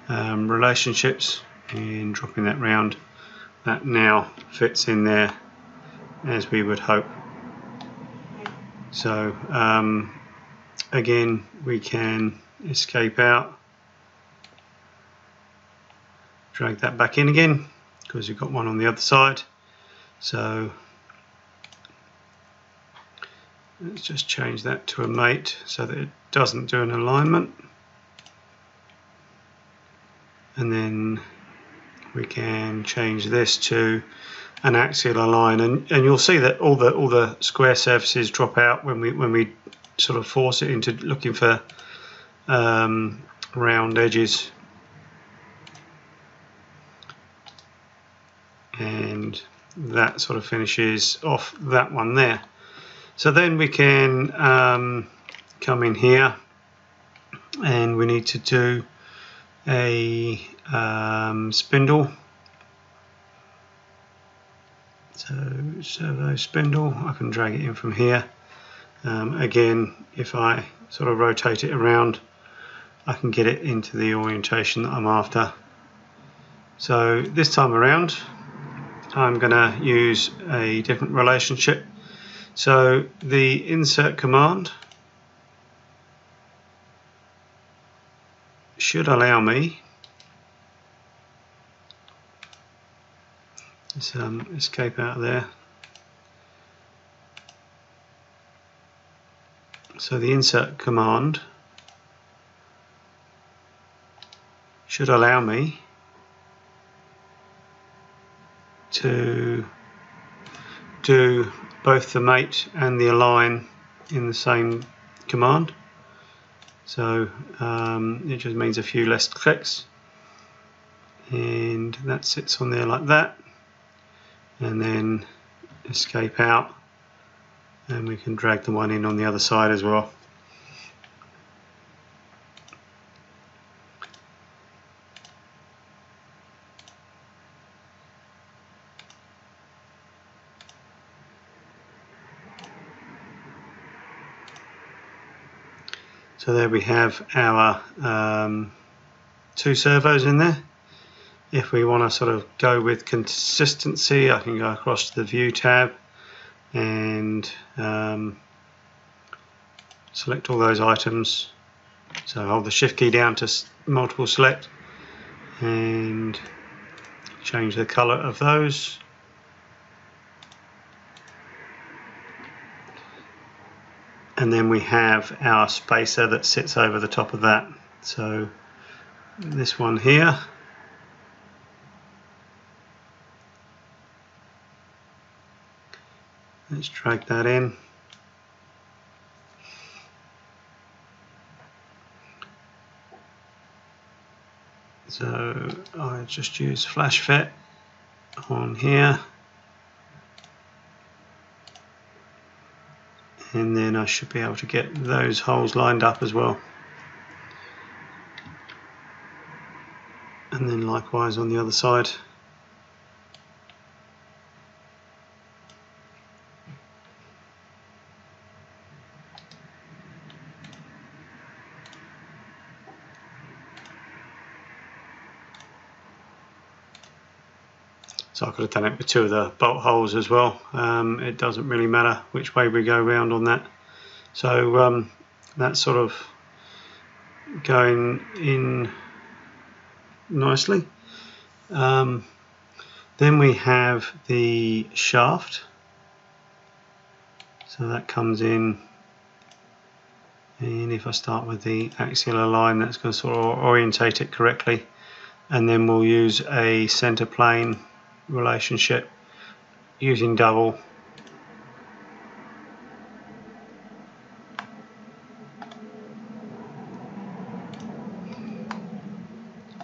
relationships, and dropping that round. That now fits in there as we would hope. So again, we can escape out, drag that back in again because we've got one on the other side. So let's just change that to a mate so that it doesn't do an alignment, and then we can change this to an axial align, and you'll see that all the square surfaces drop out when we sort of force it into looking for round edges, and that sort of finishes off that one there. So then we can come in here, and we need to do a spindle. So Servo Spindle, I can drag it in from here. Again, if I sort of rotate it around, I can get it into the orientation that I'm after. So this time around, I'm going to use a different relationship. So the insert command should allow me, let's escape out of there. So the insert command should allow me to do both the mate and the align in the same command. So it just means a few less clicks, and that sits on there like that, and then escape out, and we can drag the one in on the other side as well. So there we have our 2 servos in there. If we want to sort of go with consistency, I can go across to the View tab and select all those items. So hold the Shift key down to multiple select and change the color of those. And then we have our spacer that sits over the top of that. So this one here, let's drag that in. So I just use Flash Fit on here, and then I should be able to get those holes lined up as well. And then likewise on the other side. So I could have done it with 2 of the bolt holes as well. It doesn't really matter which way we go round on that. So that's sort of going in nicely. Then we have the shaft. So that comes in, and if I start with the axial line, that's going to sort of orientate it correctly. And then we'll use a center plane relationship using double.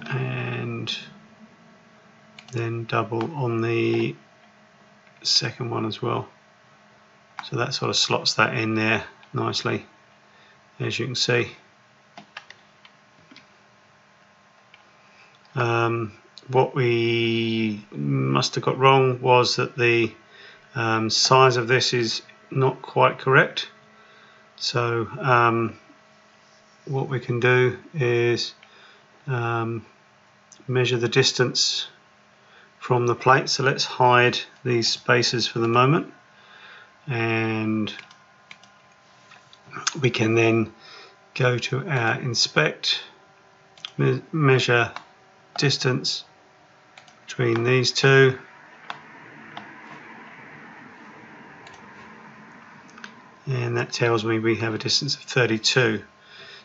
And then double on the second one as well. So that sort of slots that in there nicely, as you can see. What we must have got wrong was that the size of this is not quite correct. So what we can do is measure the distance from the plate. So let's hide these spaces for the moment, and we can then go to our inspect, measure distance between these 2, and that tells me we have a distance of 32.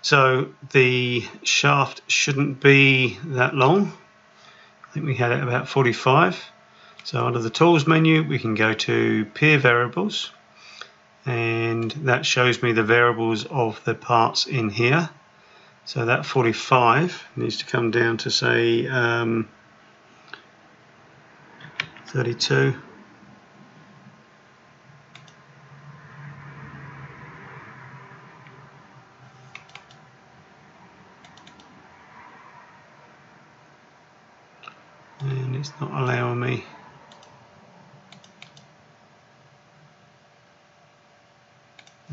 So the shaft shouldn't be that long. I think we had it about 45. So under the tools menu we can go to peer variables, and that shows me the variables of the parts in here. So that 45 needs to come down to say 32. And it's not allowing me.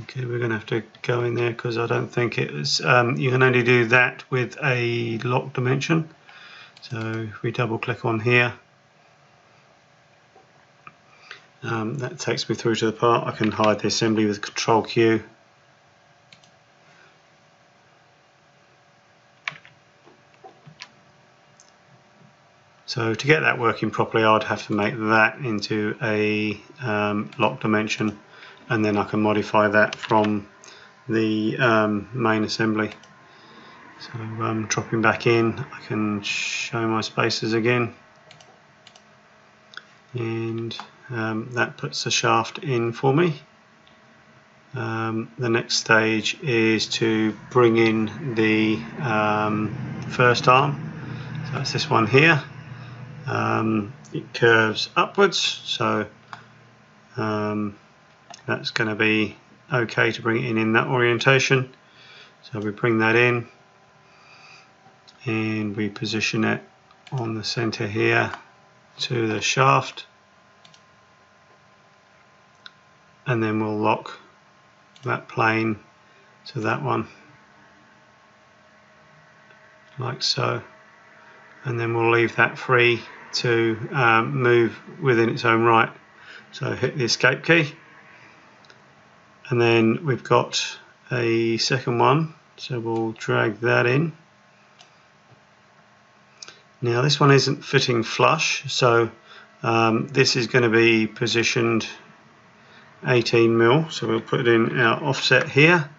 Okay, we're going to have to go in there because I don't think it was, you can only do that with a lock dimension. So if we double click on here, that takes me through to the part. I can hide the assembly with Control Q. So to get that working properly, I'd have to make that into a lock dimension, and then I can modify that from the main assembly. So dropping back in, I can show my spacers again, and that puts the shaft in for me. The next stage is to bring in the first arm. So that's this one here. It curves upwards, so That's going to be okay to bring it in that orientation. So we bring that in and we position it on the center here to the shaft, and then we'll lock that plane to that one like so, and then we'll leave that free to move within its own right. So hit the escape key, and then we've got a second one, so we'll drag that in. Now this one isn't fitting flush, so this is going to be positioned 18mm, so we'll put it in our offset here,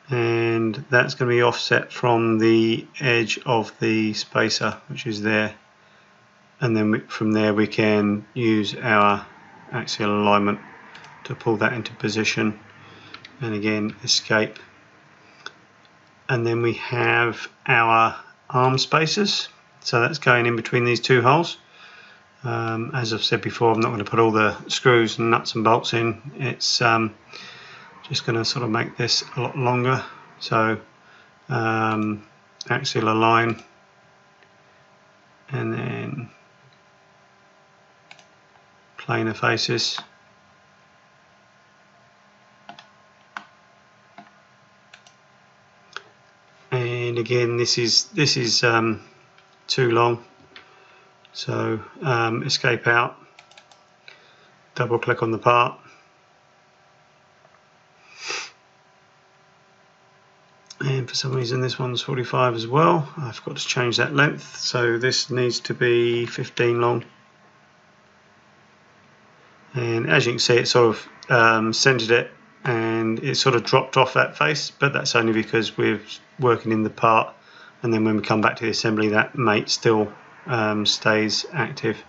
and that's going to be offset from the edge of the spacer, which is there, and then from there we can use our axial alignment to pull that into position, and again escape. And then we have our arm spacers, so that's going in between these two holes. As I've said before, I'm not going to put all the screws and nuts and bolts in. It's just going to sort of make this a lot longer. So axial align, and then planar faces. And again, this is too long, so escape out, double click on the part, and for some reason this one's 45 as well. I forgot to change that length, so this needs to be 15 long. And as you can see, it sort of centered it, and it sort of dropped off that face, but that's only because we're working in the part, and then when we come back to the assembly, that mate still stays active.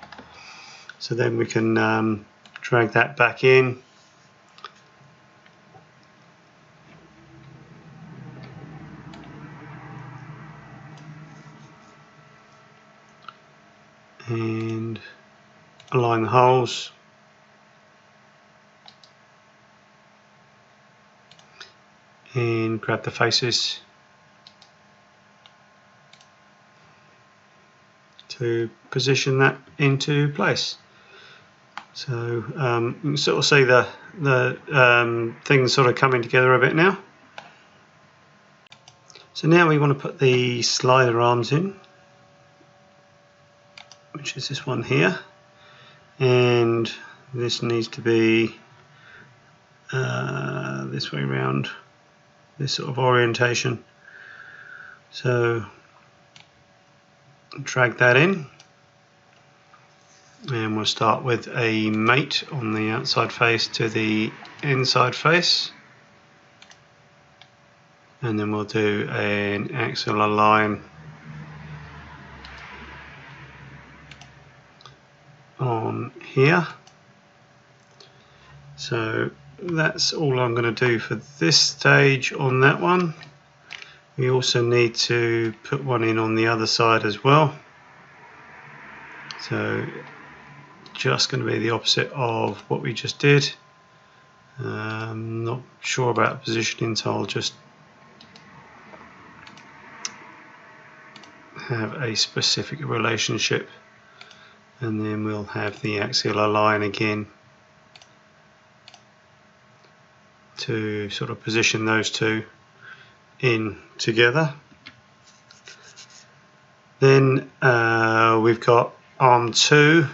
So then we can drag that back in, and align the holes, and grab the faces to position that into place. So you can sort of see the things sort of coming together a bit now. So now we want to put the slider arms in, which is this one here, and this needs to be this way around, this sort of orientation. So drag that in, and we'll start with a mate on the outside face to the inside face, and then we'll do an axial align on here. So that's all I'm going to do for this stage on that one. We also need to put one in on the other side as well. So just going to be the opposite of what we just did. Not sure about positioning, so I'll just have a specific relationship, and then we'll have the axial align again to sort of position those two in together. Then we've got arm 2,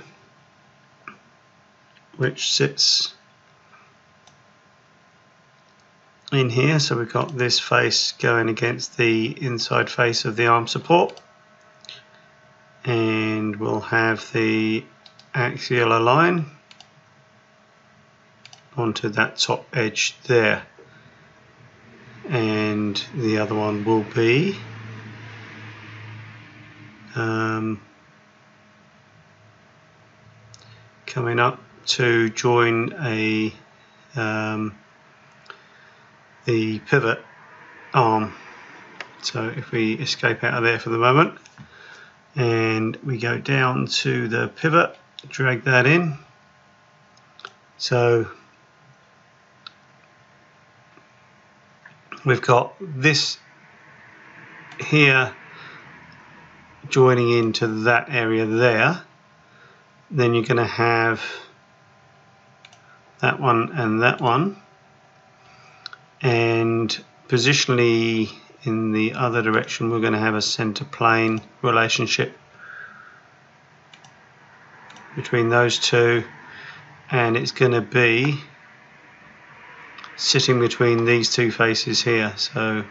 which sits in here, so we've got this face going against the inside face of the arm support, and we'll have the axial align onto that top edge there, and the other one will be coming up to join a the pivot arm. So if we escape out of there for the moment and we go down to the pivot, drag that in, So we've got this here joining into that area there. Then you're going to have that one and that one, and positionally in the other direction we're going to have a center plane relationship between those two, and it's going to be sitting between these two faces here. So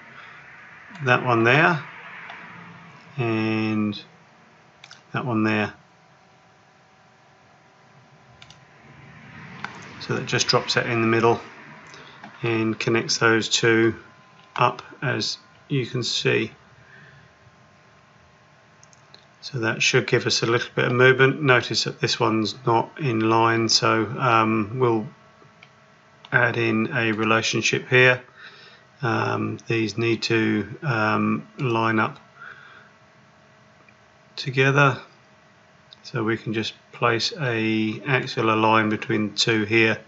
that one there and that one there. So that just drops that in the middle and connects those two up, as you can see. So that should give us a little bit of movement. Notice that this one's not in line, so we'll add in a relationship here. These need to line up together, so we can just place a axial line between the two here,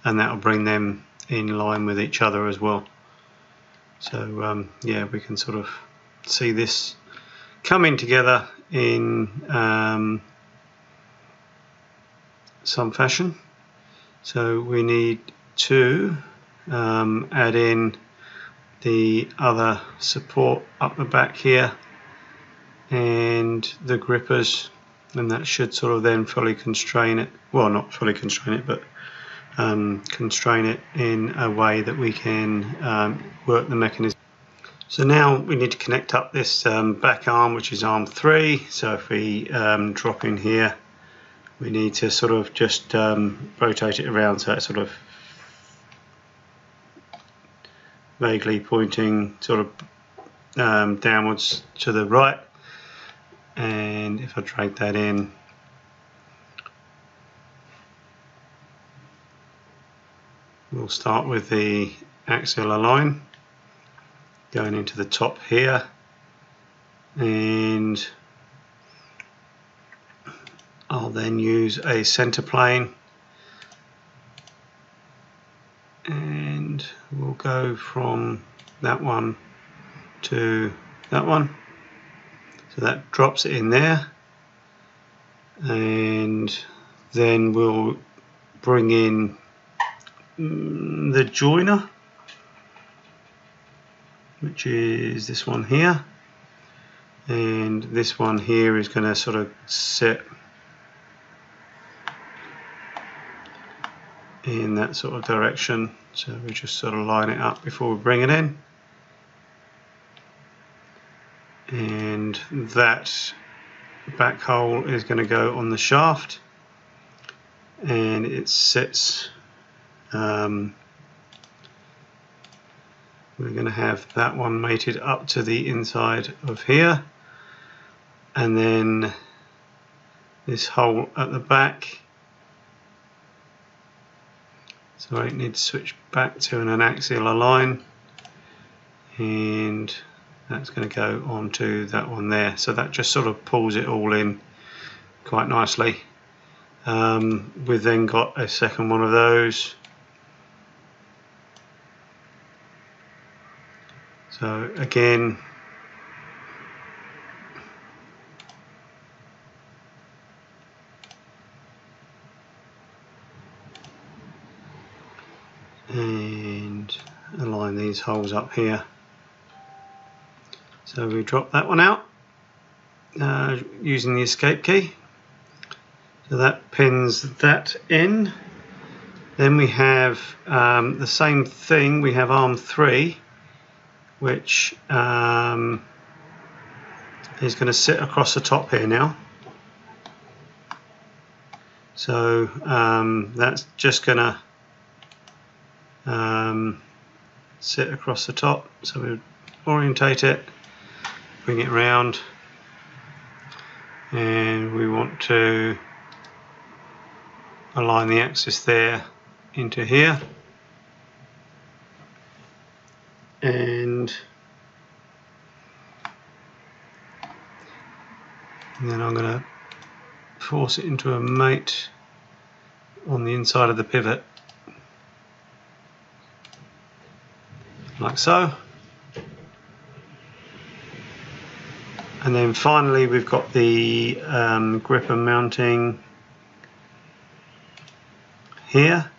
and that will bring them in line with each other as well. So yeah, we can sort of see this coming together in some fashion. So we need to add in the other support up the back here and the grippers, and that should sort of then fully constrain it. Well, not fully constrain it, but constrain it in a way that we can work the mechanism. So now we need to connect up this back arm, which is arm 3. So if we drop in here, we need to sort of just rotate it around so it's sort of vaguely pointing sort of downwards to the right. And if I drag that in, we'll start with the axial line going into the top here, and I'll then use a center plane, and we'll go from that one to that one. So that drops it in there, and then we'll bring in the joiner, which is this one here, and this one here is going to sort of sit in that sort of direction. So we just sort of line it up before we bring it in, and that back hole is going to go on the shaft, and it sits we're going to have that one mated up to the inside of here, and then this hole at the back. So I need to switch back to an axial line, and that's going to go onto that one there. So that just sort of pulls it all in quite nicely. We've then got a second one of those. So again, and align these holes up here. So we drop that one out using the escape key. So that pins that in. Then we have the same thing. We have arm 3, which is going to sit across the top here now. So that's just going to sit across the top. So we orientate it, bring it round, and we want to align the axis there into here, and then I'm going to force it into a mate on the inside of the pivot, like so. And then finally we've got the gripper mounting here,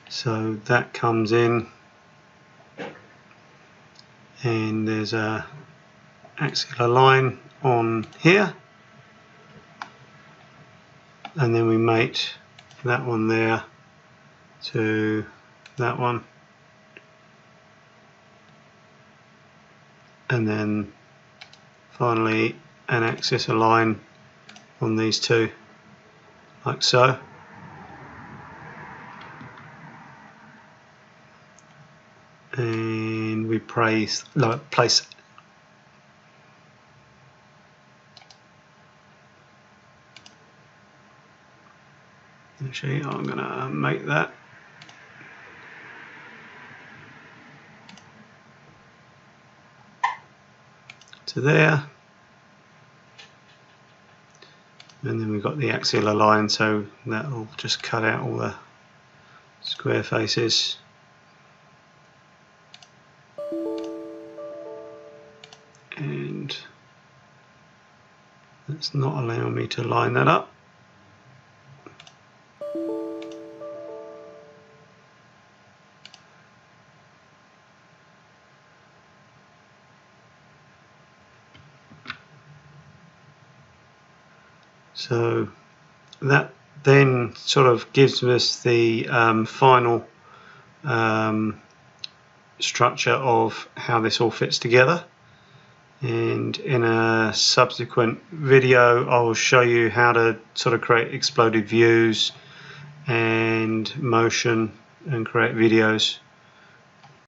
so that comes in, and there's a axial line on here, and then we mate that one there to that one, and then finally an axis align on these two, like so. And we place actually I'm gonna make that to there, and then we've got the axial align, so that will just cut out all the square faces. And that's not allowing me to line that up. So that then sort of gives us the final structure of how this all fits together. And in a subsequent video I will show you how to sort of create exploded views and motion and create videos.